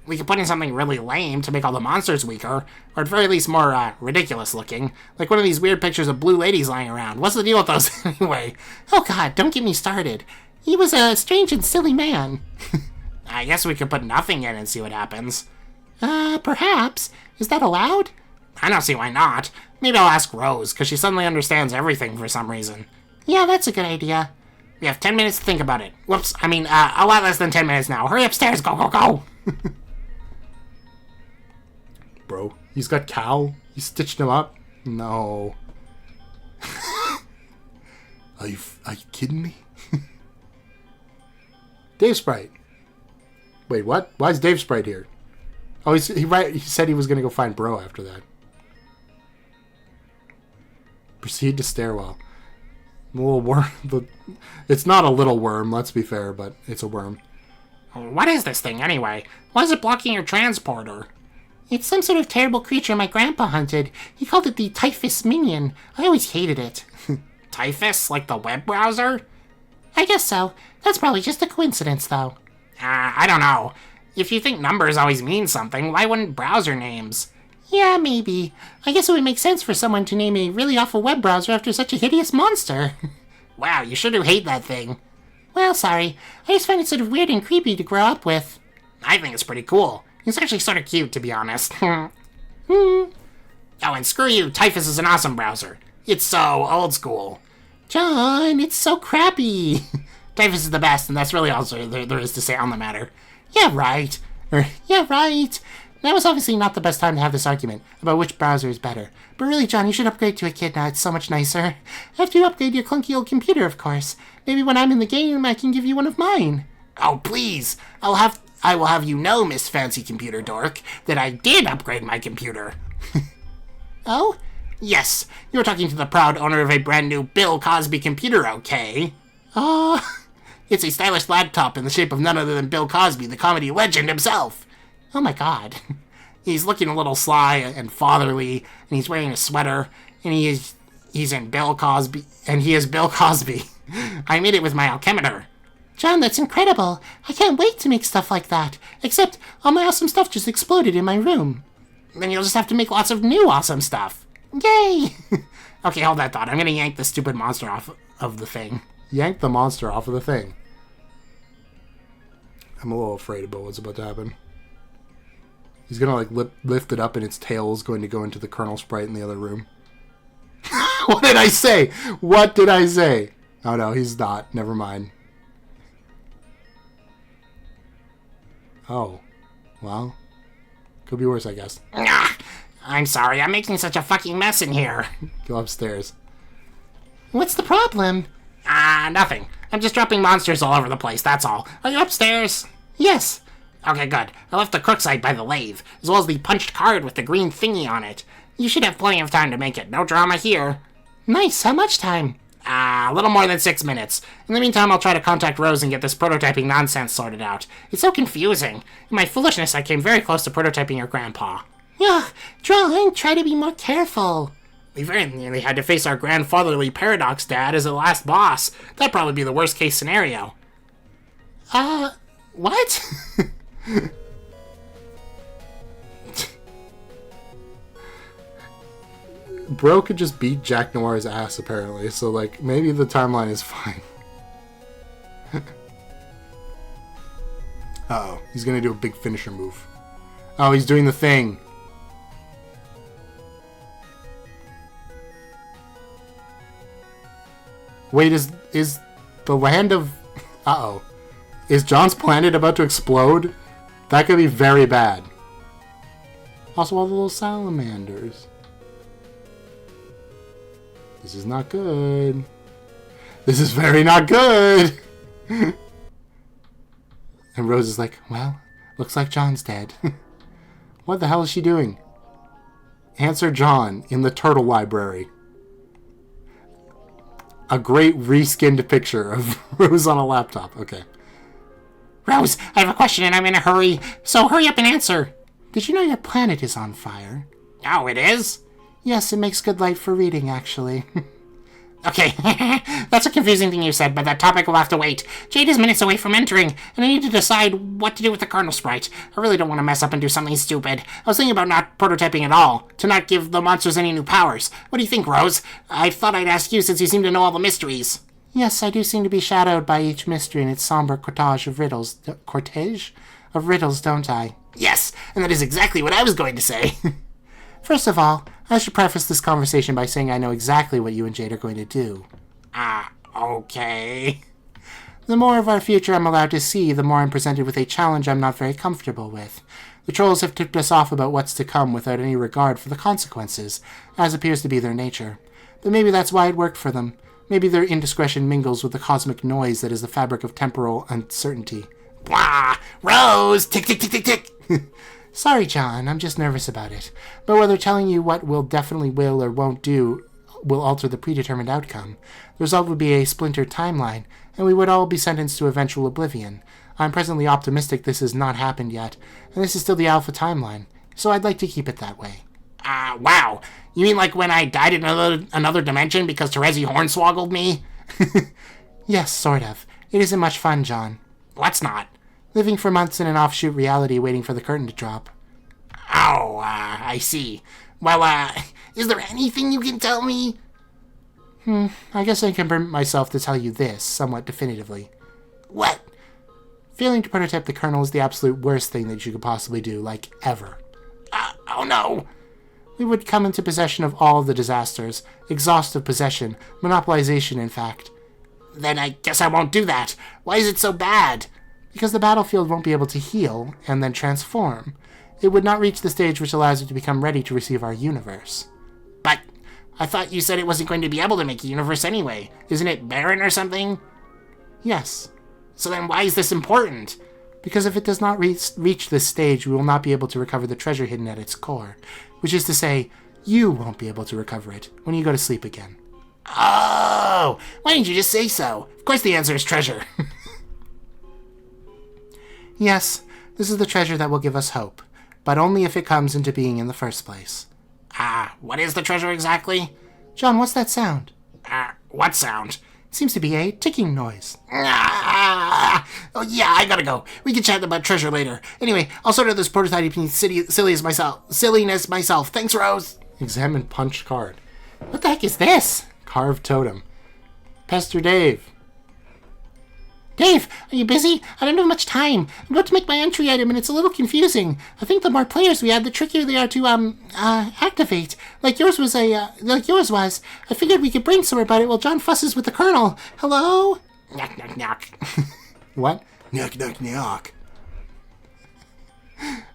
We could put in something really lame to make all the monsters weaker, or at very least more, ridiculous looking. Like one of these weird pictures of blue ladies lying around. What's the deal with those anyway? Oh god, don't get me started. He was a strange and silly man. I guess we could put nothing in and see what happens. Perhaps. Is that allowed? I don't see why not. Maybe I'll ask Rose, because she suddenly understands everything for some reason. Yeah, that's a good idea. We have 10 minutes to think about it. Whoops, I mean, a lot less than 10 minutes now. Hurry upstairs, go, go, go! Bro, he's got Cal. He stitched him up. No. Are you kidding me? Dave Sprite. Wait, what? Why is Dave Sprite here? Oh, he said he was going to go find Bro after that. Proceed to stairwell. The little worm. It's not a little worm, let's be fair, but it's a worm. What is this thing, anyway? Why is it blocking your transporter? It's some sort of terrible creature my grandpa hunted. He called it the Typhus Minion. I always hated it. Typhus? Like the web browser? I guess so. That's probably just a coincidence, though. I don't know. If you think numbers always mean something, why wouldn't browser names? Yeah, maybe. I guess it would make sense for someone to name a really awful web browser after such a hideous monster. Wow, you sure do hate that thing. Well, sorry. I just find it sort of weird and creepy to grow up with. I think it's pretty cool. It's actually sort of cute, to be honest. Oh, and screw you. Typhus is an awesome browser. It's so old school. John, it's so crappy. Typhus is the best, and that's really all there is to say on the matter. Yeah, right. Yeah, right. That was obviously not the best time to have this argument about which browser is better. But really, John, you should upgrade to a kid now. It's so much nicer. After you upgrade your clunky old computer, of course. Maybe when I'm in the game, I can give you one of mine. Oh, please. I will have you know, Miss Fancy Computer Dork, that I did upgrade my computer. Oh? Yes. You're talking to the proud owner of a brand new Bill Cosby computer, okay? It's a stylish laptop in the shape of none other than Bill Cosby, the comedy legend himself. Oh my god. He's looking a little sly and fatherly, and he's wearing a sweater, and he's in Bill Cosby, and he is Bill Cosby. I made it with my alchemitor. John, that's incredible. I can't wait to make stuff like that. Except, all my awesome stuff just exploded in my room. Then you'll just have to make lots of new awesome stuff. Yay! Okay, hold that thought. I'm gonna yank the stupid monster off of the thing. Yank the monster off of the thing. I'm a little afraid about what's about to happen. He's gonna, like, lift it up and its tail is going to go into the Colonel Sprite in the other room. What did I say? What did I say? Oh, no, he's not. Never mind. Oh. Well. Could be worse, I guess. I'm sorry, I'm making such a fucking mess in here. Go upstairs. What's the problem? Nothing. I'm just dropping monsters all over the place, that's all. Are you upstairs? Yes. Okay, good. I left the crookside by the lathe, as well as the punched card with the green thingy on it. You should have plenty of time to make it. No drama here. Nice. How much time? A little more than 6 minutes. In the meantime, I'll try to contact Rose and get this prototyping nonsense sorted out. It's so confusing. In my foolishness, I came very close to prototyping your grandpa. Ugh, try to be more careful. We very nearly had to face our grandfatherly paradox dad as the last boss. That'd probably be the worst case scenario. What? Bro could just beat Jack Noir's ass, apparently, so, like, maybe the timeline is fine. Uh-oh, he's gonna do a big finisher move. Oh, he's doing the thing. Wait, is the land of... Uh-oh. Is John's planet about to explode? That could be very bad. Also, all the little salamanders. This is not good. This is very not good. And Rose is like, well, looks like John's dead. What the hell is she doing? Answer John in the turtle library. A great reskinned picture of Rose on a laptop. Okay. Rose, I have a question and I'm in a hurry, so hurry up and answer. Did you know your planet is on fire? Oh, it is? Yes, it makes good light for reading, actually. Okay, that's a confusing thing you said, but that topic will have to wait. Jade is minutes away from entering, and I need to decide what to do with the Colonel Sprite. I really don't want to mess up and do something stupid. I was thinking about not prototyping at all, to not give the monsters any new powers. What do you think, Rose? I thought I'd ask you since you seem to know all the mysteries. Yes, I do seem to be shadowed by each mystery in its somber cortege of riddles. Cortege? Of riddles, don't I? Yes, and that is exactly what I was going to say. First of all, I should preface this conversation by saying I know exactly what you and Jade are going to do. Okay. The more of our future I'm allowed to see, the more I'm presented with a challenge I'm not very comfortable with. The trolls have tipped us off about what's to come without any regard for the consequences, as appears to be their nature. But maybe that's why it worked for them. Maybe their indiscretion mingles with the cosmic noise that is the fabric of temporal uncertainty. Blah! Rose! Tick, tick, tick, tick, tick! Sorry, John, I'm just nervous about it. But whether telling you what will definitely will or won't do will alter the predetermined outcome. The result would be a splintered timeline, and we would all be sentenced to eventual oblivion. I'm presently optimistic this has not happened yet, and this is still the alpha timeline, so I'd like to keep it that way. Wow. You mean like when I died in another dimension because Terezi hornswoggled me? Yes, sort of. It isn't much fun, John. What's not? Living for months in an offshoot reality waiting for the curtain to drop. Oh, I see. Well, is there anything you can tell me? I guess I can permit myself to tell you this, somewhat definitively. What? Failing to prototype the kernel is the absolute worst thing that you could possibly do, like, ever. Oh no. We would come into possession of all of the disasters. Exhaustive possession. Monopolization, in fact. Then I guess I won't do that. Why is it so bad? Because the battlefield won't be able to heal and then transform. It would not reach the stage which allows it to become ready to receive our universe. But I thought you said it wasn't going to be able to make a universe anyway. Isn't it barren or something? Yes. So then why is this important? Because if it does not reach this stage, we will not be able to recover the treasure hidden at its core. Which is to say, you won't be able to recover it when you go to sleep again. Oh! Why didn't you just say so? Of course the answer is treasure. Yes, this is the treasure that will give us hope. But only if it comes into being in the first place. What is the treasure exactly? John, what's that sound? What sound? Seems to be a ticking noise. Oh yeah, I gotta go. We can chat about treasure later. Anyway, I'll sort out this prototyping silliness myself. Thanks, Rose. Examine punch card. What the heck is this? Carved totem. Pester Dave. Dave, are you busy? I don't have much time. I'm about to make my entry item and it's a little confusing. I think the more players we add, the trickier they are to, activate. Like yours was. I figured we could brainstorm about it while John fusses with the Colonel. Hello? Knock, knock, knock. What? Knock, knock, knock.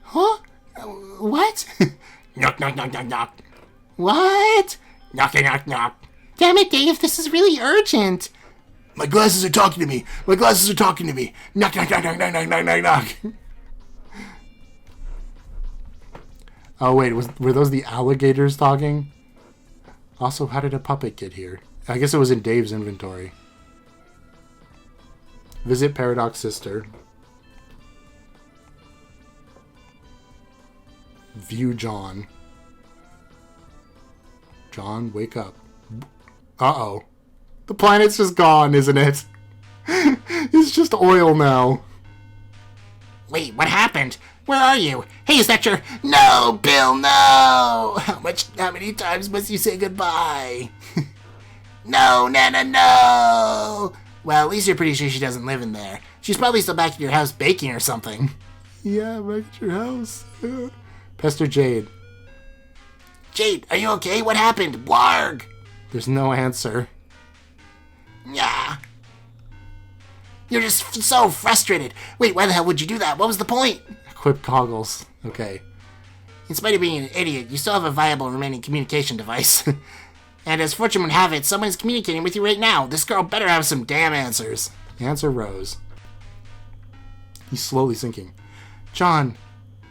Huh? What? Knock, knock, knock, knock, knock. What? Knock, knock, knock. Damn it, Dave, this is really urgent. My glasses are talking to me. My glasses are talking to me. Knock, knock, knock, knock, knock, knock, knock, knock, knock. Oh, wait, were those the alligators talking? Also, how did a puppet get here? I guess it was in Dave's inventory. Visit Paradox Sister. View John. John, wake up. Uh-oh. The planet's just gone, isn't it? It's just oil now. Wait, what happened? Where are you? Hey, is that your... No, Bill, no! How many times must you say goodbye? No, Nana, no! Well, at least you're pretty sure she doesn't live in there. She's probably still back at your house baking or something. Yeah, back at your house. Pester Jade. Jade, are you okay? What happened? Blarg! There's no answer. Yeah. You're just so frustrated. Wait, why the hell would you do that? What was the point? Equip goggles. Okay. In spite of being an idiot, you still have a viable remaining communication device. And as fortune would have it, someone's communicating with you right now. This girl better have some damn answers. Answer Rose. He's slowly sinking. John.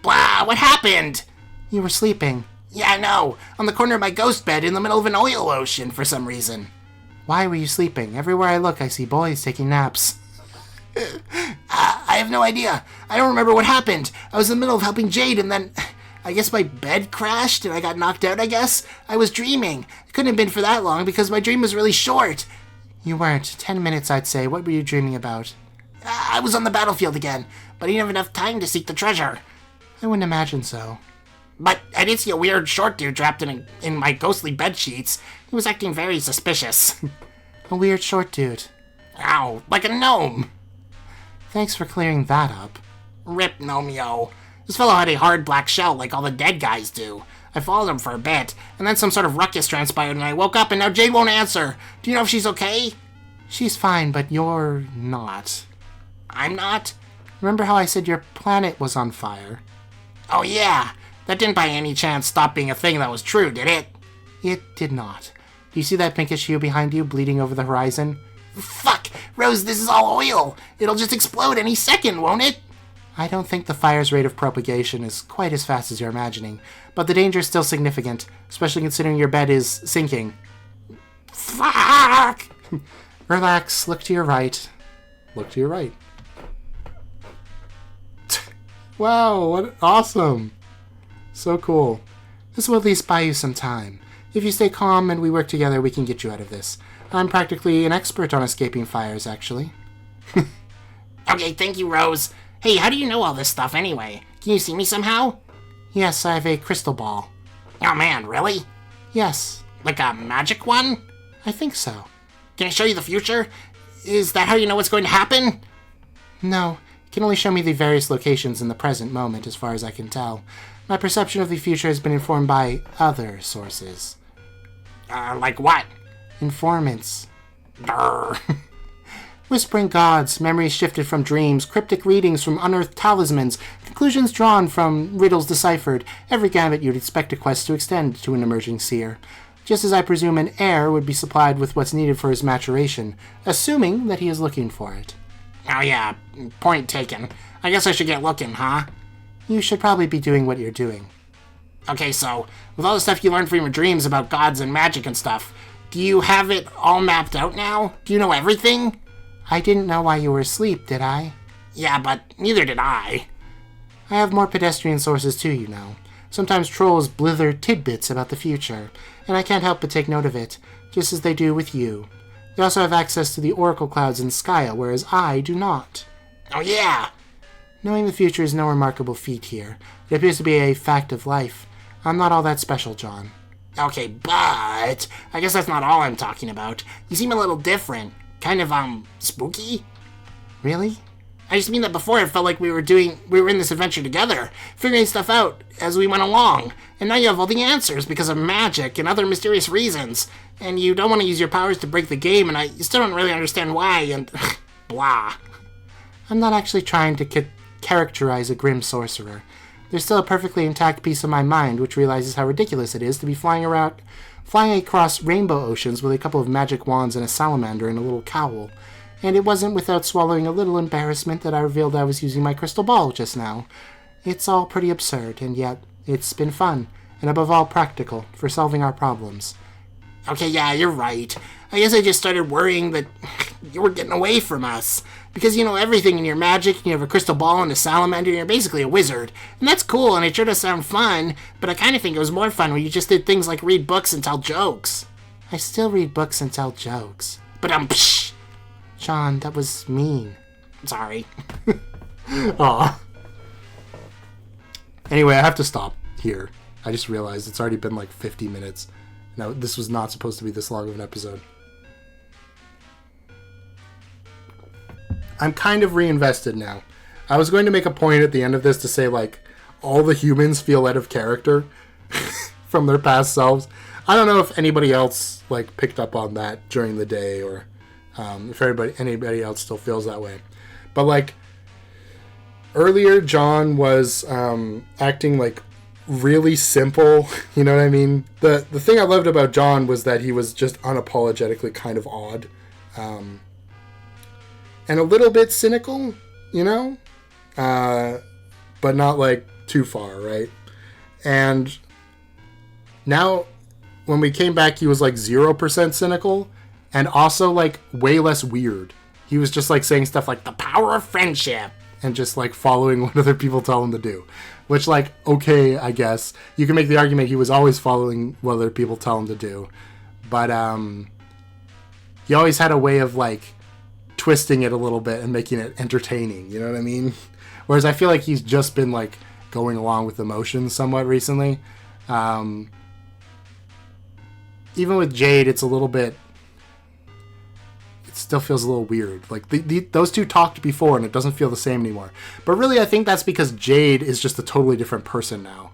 Blah, what happened? You were sleeping. Yeah, I know. On the corner of my ghost bed in the middle of an oil ocean for some reason. Why were you sleeping? Everywhere I look, I see boys taking naps. I have no idea. I don't remember what happened. I was in the middle of helping Jade and then... I guess my bed crashed and I got knocked out, I guess. I was dreaming. It couldn't have been for that long because my dream was really short. You weren't. 10 minutes, I'd say. What were you dreaming about? I was on the battlefield again, but I didn't have enough time to seek the treasure. I wouldn't imagine so. But I did see a weird short dude trapped in my ghostly bed sheets. He was acting very suspicious. A weird short dude. Ow, like a gnome. Thanks for clearing that up. Rip Nomeo. This fellow had a hard black shell like all the dead guys do. I followed him for a bit, and then some sort of ruckus transpired and I woke up and now Jade won't answer. Do you know if she's okay? She's fine, but you're not. I'm not? Remember how I said your planet was on fire? Oh yeah, that didn't by any chance stop being a thing that was true, did it? It did not. Do you see that pinkish hue behind you, bleeding over the horizon? Fuck! Rose, this is all oil! It'll just explode any second, won't it? I don't think the fire's rate of propagation is quite as fast as you're imagining, but the danger is still significant, especially considering your bed is sinking. Fuck! Relax, look to your right. Look to your right. Wow, what awesome. So cool. This will at least buy you some time. If you stay calm and we work together, we can get you out of this. I'm practically an expert on escaping fires, actually. Okay, thank you, Rose. Hey, how do you know all this stuff anyway? Can you see me somehow? Yes, I have a crystal ball. Oh man, really? Yes, Like a magic one? I think so. Can I show you the future? Is that how you know what's going to happen? No, it can only show me the various locations in the present moment, as far as I can tell. My perception of the future has been informed by other sources. Like what? Informants. Brr. Whispering gods, memories shifted from dreams, cryptic readings from unearthed talismans, conclusions drawn from riddles deciphered, every gambit you'd expect a quest to extend to an emerging seer. Just as I presume an heir would be supplied with what's needed for his maturation, assuming that he is looking for it. Oh yeah, point taken. I guess I should get looking, huh? You should probably be doing what you're doing. Okay, so, with all the stuff you learned from your dreams about gods and magic and stuff, do you have it all mapped out now? Do you know everything? I didn't know why you were asleep, did I? Yeah, but neither did I. I have more pedestrian sources too, you know. Sometimes trolls blither tidbits about the future, and I can't help but take note of it, just as they do with you. They also have access to the oracle clouds in Skya, whereas I do not. Oh yeah! Knowing the future is no remarkable feat here. It appears to be a fact of life. I'm not all that special, John. Okay, but I guess that's not all I'm talking about. You seem a little different. Kind of, spooky? Really? I just mean that before it felt like we were in this adventure together, figuring stuff out as we went along. And now you have all the answers because of magic and other mysterious reasons. And you don't want to use your powers to break the game, and you still don't really understand why, and blah. I'm not actually trying to characterize a grim sorcerer. There's still a perfectly intact piece of my mind which realizes how ridiculous it is to be flying across rainbow oceans with a couple of magic wands and a salamander and a little cowl. And it wasn't without swallowing a little embarrassment that I revealed I was using my crystal ball just now. It's all pretty absurd, and yet it's been fun, and above all practical, for solving our problems. Okay, yeah, you're right. I guess I just started worrying that you were getting away from us. Because you know everything in your magic, and you have a crystal ball and a salamander, and you're basically a wizard. And that's cool, and it sure does sound fun, but I kind of think it was more fun when you just did things like read books and tell jokes. I still read books and tell jokes. But psh! John, that was mean. Sorry. Aw. Anyway, I have to stop here. I just realized it's already been like 50 minutes. Now, this was not supposed to be this long of an episode. I'm kind of reinvested now. I was going to make a point at the end of this to say, like, all the humans feel out of character from their past selves. I don't know if anybody else, like, picked up on that during the day or if anybody else still feels that way. But, like, earlier John was acting, like, really simple. You know what I mean? The thing I loved about John was that he was just unapologetically kind of odd. And a little bit cynical, you know? But not, like, too far, right? And now, when we came back, he was, like, 0% cynical, and also, like, way less weird. He was just, like, saying stuff like, the power of friendship, and just, like, following what other people tell him to do. Which, like, okay, I guess. You can make the argument he was always following what other people tell him to do. But, he always had a way of, like, twisting it a little bit and making it entertaining, you know what I mean? Whereas I feel like he's just been, like, going along with emotions somewhat recently. Even with Jade, it's a little bit... It still feels a little weird. Like, those two talked before, and it doesn't feel the same anymore. But really, I think that's because Jade is just a totally different person now.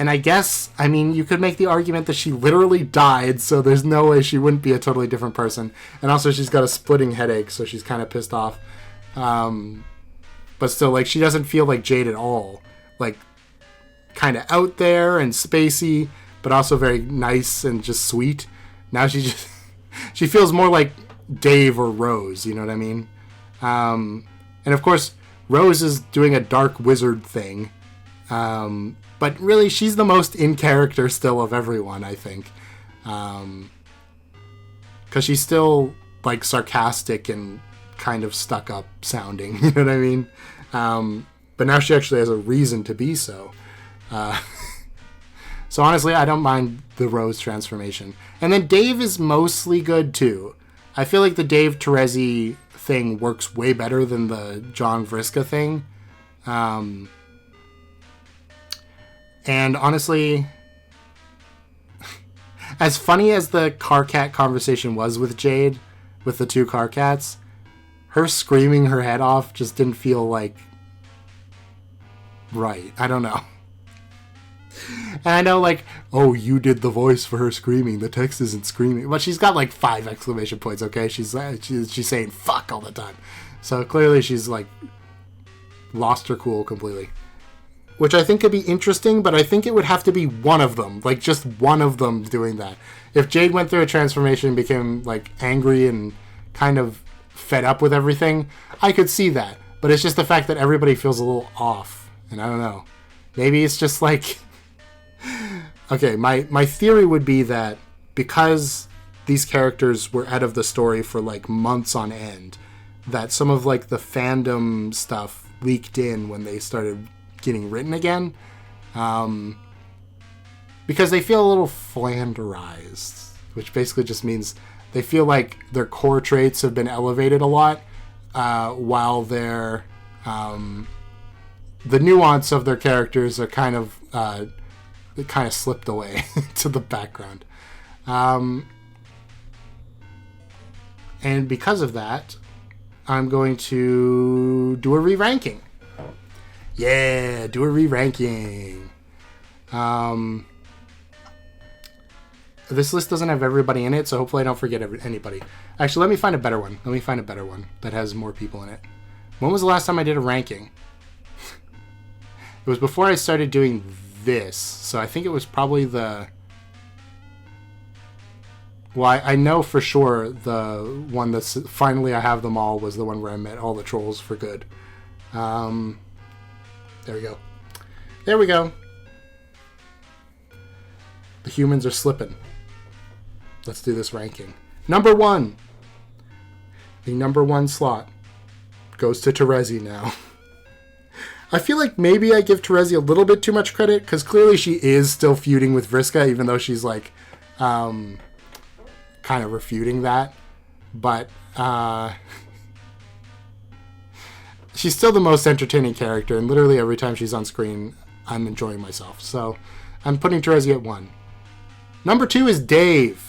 And I guess, I mean, you could make the argument that she literally died, so there's no way she wouldn't be a totally different person. And also she's got a splitting headache, so she's kind of pissed off. But still, like, she doesn't feel like Jade at all. Like, kind of out there and spacey, but also very nice and just sweet. Now she feels more like Dave or Rose, you know what I mean? And of course, Rose is doing a dark wizard thing. But really, she's the most in character still of everyone, I think. Because she's still, like, sarcastic and kind of stuck up sounding, you know what I mean? But now she actually has a reason to be so. So honestly, I don't mind the Rose transformation. And then Dave is mostly good too. I feel like the Dave Terezi thing works way better than the John Vriska thing. And honestly, as funny as the Karkat conversation was with Jade, with the two Karkats, her screaming her head off just didn't feel like right. I don't know. And I know, like, oh, you did the voice for her screaming. The text isn't screaming. But she's got, like, 5 exclamation points, okay? She's saying fuck all the time. So clearly she's, like, lost her cool completely. Which I think could be interesting, but I think it would have to be one of them. Like, just one of them doing that. If Jade went through a transformation and became, like, angry and kind of fed up with everything, I could see that. But it's just the fact that everybody feels a little off. And I don't know. Maybe it's just, like... Okay, my theory would be that because these characters were out of the story for, like, months on end, that some of, like, the fandom stuff leaked in when they started getting written again, because they feel a little flanderized, which basically just means they feel like their core traits have been elevated a lot, while their the nuance of their characters are kind of slipped away to the background, and because of that, I'm going to do a re-ranking. Yeah, do a re-ranking. This list doesn't have everybody in it, so hopefully I don't forget anybody. Actually, let me find a better one. Let me find a better one that has more people in it. When was the last time I did a ranking? It was before I started doing this, so I think it was probably the... Well, I know for sure the one that's finally I have them all was the one where I met all the trolls for good. There we go. There we go. The humans are slipping. Let's do this ranking. Number 1. The number 1 slot goes to Terezi now. I feel like maybe I give Terezi a little bit too much credit, because clearly she is still feuding with Vriska, even though she's, like, kind of refuting that. But, she's still the most entertaining character, and literally every time she's on screen, I'm enjoying myself. So, I'm putting Terezi at 1. Number 2 is Dave.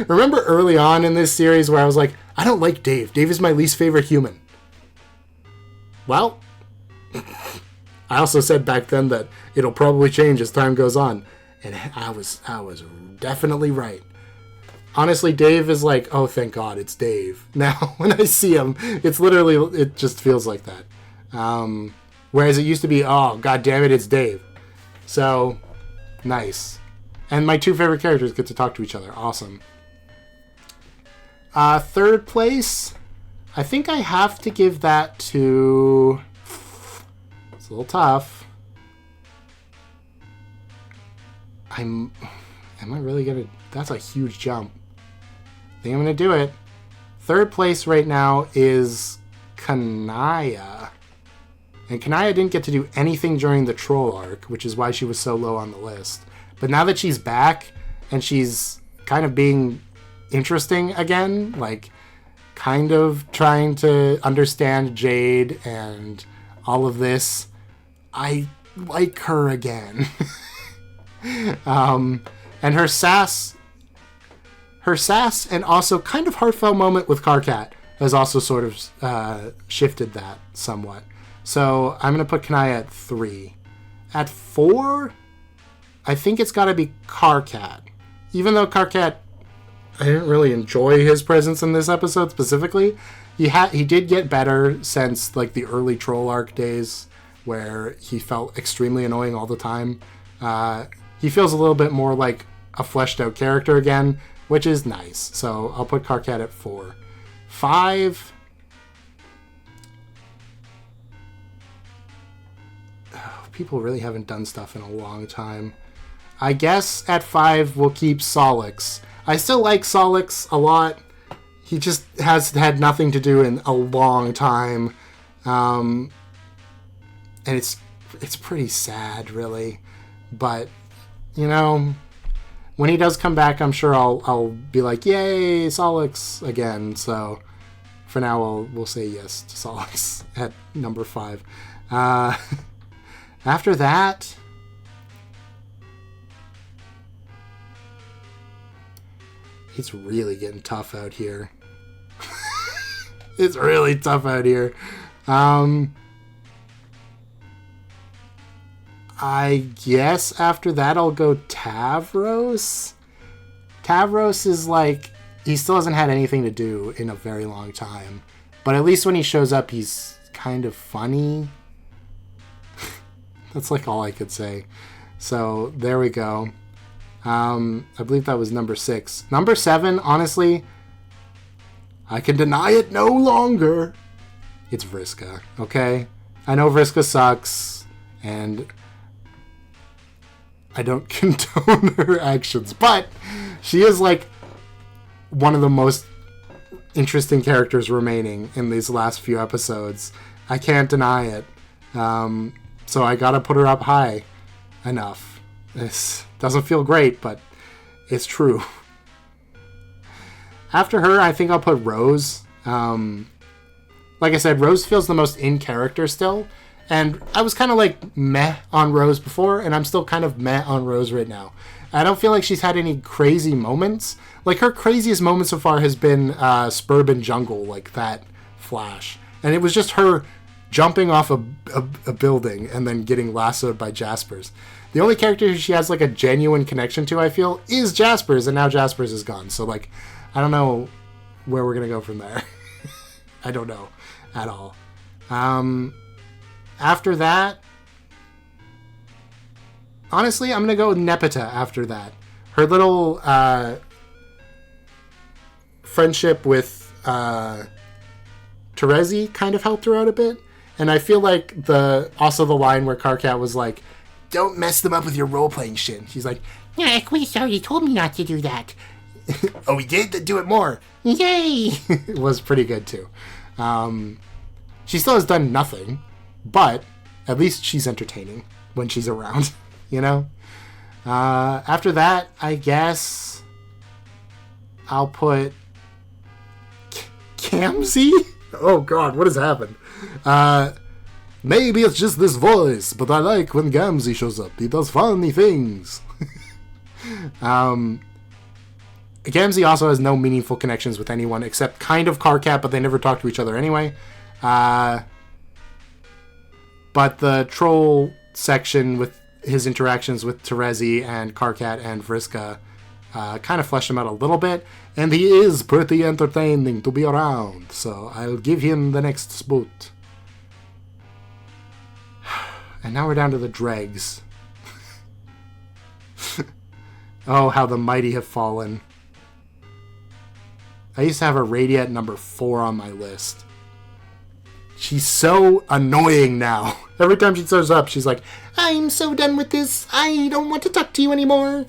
Remember early on in this series where I was like, I don't like Dave. Dave is my least favorite human. Well, I also said back then that it'll probably change as time goes on. And I was definitely right. Honestly, Dave is like, oh, thank God, it's Dave. Now, when I see him, it's literally, it just feels like that. Whereas it used to be, oh, God damn it, it's Dave. So, nice. And my 2 favorite characters get to talk to each other. Awesome. Third place, I think I have to give that to... It's a little tough. Am I really gonna... That's a huge jump. I think I'm gonna do it. Third place right now is Kanaya. And Kanaya didn't get to do anything during the troll arc, which is why she was so low on the list. But now that she's back, and she's kind of being interesting again, like, kind of trying to understand Jade and all of this, I like her again. And her sass and also kind of heartfelt moment with Karkat has also sort of shifted that somewhat. So I'm going to put Kanaya at 3. At 4, I think it's got to be Karkat. Even though Karkat, I didn't really enjoy his presence in this episode specifically. He did get better since like the early Troll arc days, where he felt extremely annoying all the time. He feels a little bit more like a fleshed out character again, which is nice. So I'll put Karkat at 4. 5. People really haven't done stuff in a long time. I guess at 5 we'll keep Solix. I still like Solix a lot. He just has had nothing to do in a long time. And it's pretty sad, really. But, you know, when he does come back, I'm sure I'll be like, yay, Solix again. So for now, we'll say yes to Solix at number 5. After that, it's really getting tough out here. It's really tough out here. I guess after that I'll go Tavros. Tavros is like, he still hasn't had anything to do in a very long time. But at least when he shows up, he's kind of funny. That's like all I could say. So there we go. I believe that was number 6. Number 7, honestly, I can deny it no longer. It's Vriska, okay? I know Vriska sucks, and I don't condone her actions, but she is like one of the most interesting characters remaining in these last few episodes. I can't deny it. So I gotta put her up high enough. This doesn't feel great, but it's true. After her, I think I'll put Rose. Like I said, Rose feels the most in character still. And I was kind of like meh on Rose before, and I'm still kind of meh on Rose right now. I don't feel like she's had any crazy moments. Like, her craziest moment so far has been Spurban Jungle, like that flash. And it was just her jumping off a building and then getting lassoed by Jaspers. The only character who she has like a genuine connection to, I feel, is Jaspers, and now Jaspers is gone. So, like, I don't know where we're going to go from there. I don't know at all. After that, honestly, I'm going to go with Nepeta after that. Her little friendship with Terezi kind of helped her out a bit. And I feel like also the line where Karkat was like, Don't mess them up with your role-playing shit. she's like, Yeah, Chris already told me not to do that. Oh, we did? Then do it more. Yay! it was pretty good too. She still has done nothing, but at least she's entertaining when she's around, you know? After that, I guess I'll put Kamzy? Oh god, what has happened? Maybe it's just this voice, but I like when Kamzy shows up. He does funny things. Kamzy also has no meaningful connections with anyone except kind of Karkat, but they never talk to each other anyway. But the troll section with his interactions with Terezi and Karkat and Vriska kind of fleshed him out a little bit. And he is pretty entertaining to be around, so I'll give him the next spot. And now we're down to the dregs. Oh, how the mighty have fallen. I used to have Aradia at number 4 on my list. She's so annoying now. Every time she shows up, she's like, I'm so done with this. I don't want to talk to you anymore.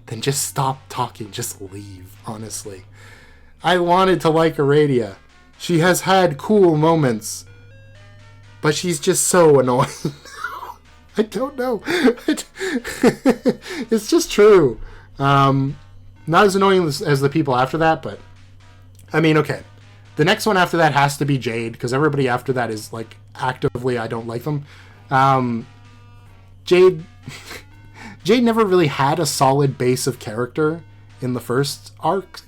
Then just stop talking. Just leave, honestly. I wanted to like Aradia. She has had cool moments. But she's just so annoying. I don't know. It's just true. Not as annoying as the people after that, but I mean, okay. The next one after that has to be Jade, because everybody after that is, like, actively I don't like them. Jade never really had a solid base of character in the first arc,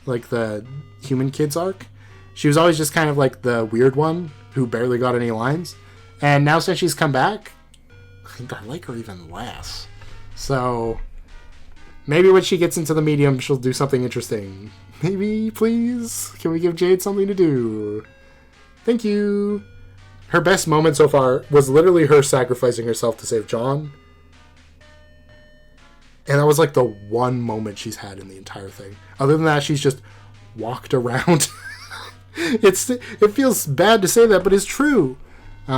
like the Human Kids arc. She was always just kind of like the weird one who barely got any lines. And now since she's come back, I think I like her even less. So maybe when she gets into the medium, she'll do something interesting. Maybe, please? Can we give Jade something to do? Thank you. Her best moment so far was literally her sacrificing herself to save John. And that was like the one moment she's had in the entire thing. Other than that, she's just walked around. It feels bad to say that, but it's true. We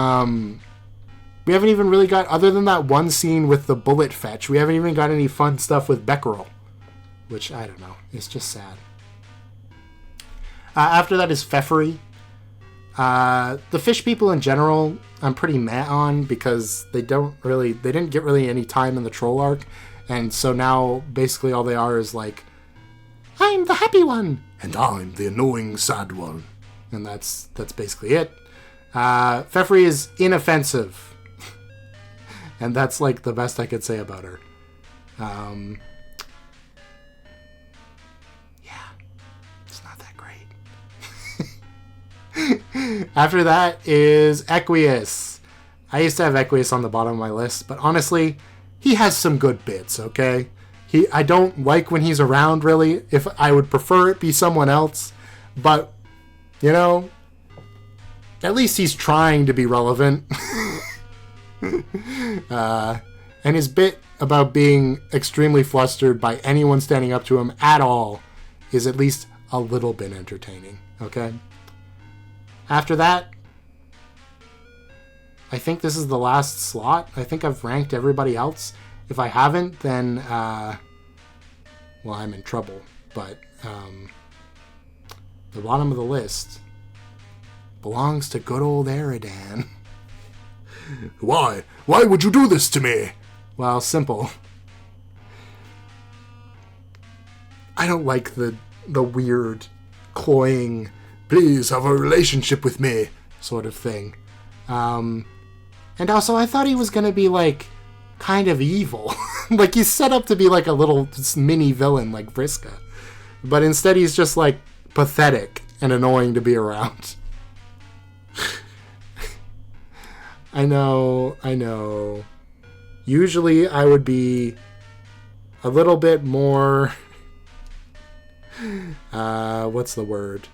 haven't even really got, other than that one scene with the bullet fetch, we haven't even got any fun stuff with Becquerel. Which, I don't know. It's just sad. After that is Pfeffery. The fish people in general, I'm pretty meh on because they didn't get really any time in the troll arc. And so now, basically all they are is like, I'm the happy one! And I'm the annoying sad one. And that's basically it. Pfeffery is inoffensive. And that's like the best I could say about her. Yeah. It's not that great. After that is Equius. I used to have Equius on the bottom of my list, but honestly, he has some good bits, okay? I don't like when he's around, really. If I would prefer it be someone else. But, you know, at least he's trying to be relevant. And his bit about being extremely flustered by anyone standing up to him at all is at least a little bit entertaining, okay? After that, I think this is the last slot. I think I've ranked everybody else. If I haven't, then, well, I'm in trouble. But the bottom of the list belongs to good old Eridan. Why? Why would you do this to me? Well, simple. I don't like the weird, cloying, please have a relationship with me sort of thing. And also, I thought he was going to be, like, kind of evil. Like, he's set up to be, like, a little mini villain like Vriska. But instead, he's just, like, pathetic and annoying to be around. I know. Usually, I would be a little bit more... what's the word?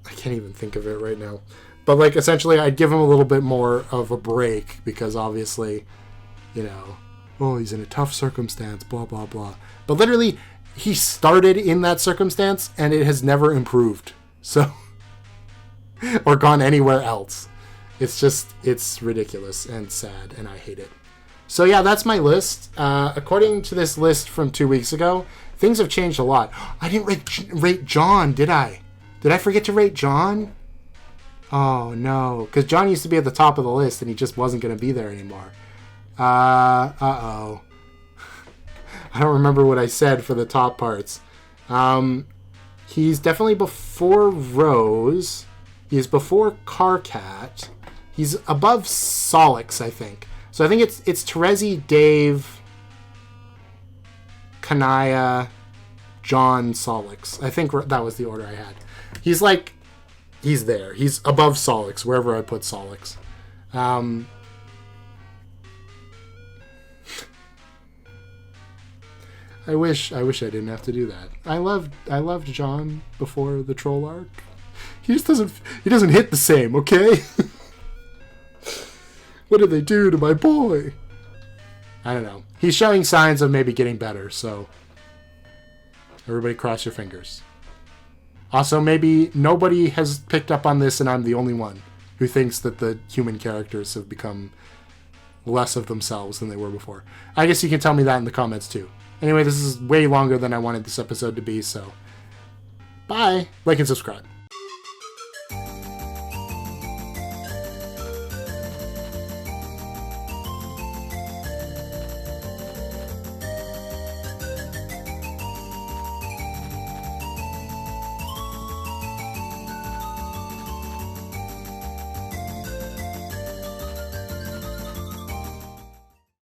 I can't even think of it right now. But, like, essentially, I'd give him a little bit more of a break because, obviously, you know, oh, he's in a tough circumstance, blah, blah, blah. But literally, he started in that circumstance, and it has never improved. So... or gone anywhere else. It's ridiculous and sad, and I hate it. So yeah, that's my list. According to this list from 2 weeks ago, things have changed a lot. I didn't rate John, did I? Did I forget to rate John? Oh no, because John used to be at the top of the list, and he just wasn't going to be there anymore. Uh-oh. I don't remember what I said for the top parts. He's definitely before Rose. He's before Karkat. He's above Solix, I think. So I think it's Terezi, Dave, Kanaya, John, Solix. I think that was the order I had. He's there. He's above Solix, wherever I put Solix. I wish I didn't have to do that. I loved John before the troll arc. He doesn't hit the same, okay? What did they do to my boy? I don't know. He's showing signs of maybe getting better, so everybody cross your fingers. Also, maybe nobody has picked up on this and I'm the only one who thinks that the human characters have become less of themselves than they were before. I guess you can tell me that in the comments too. Anyway, this is way longer than I wanted this episode to be, so bye. Like and subscribe.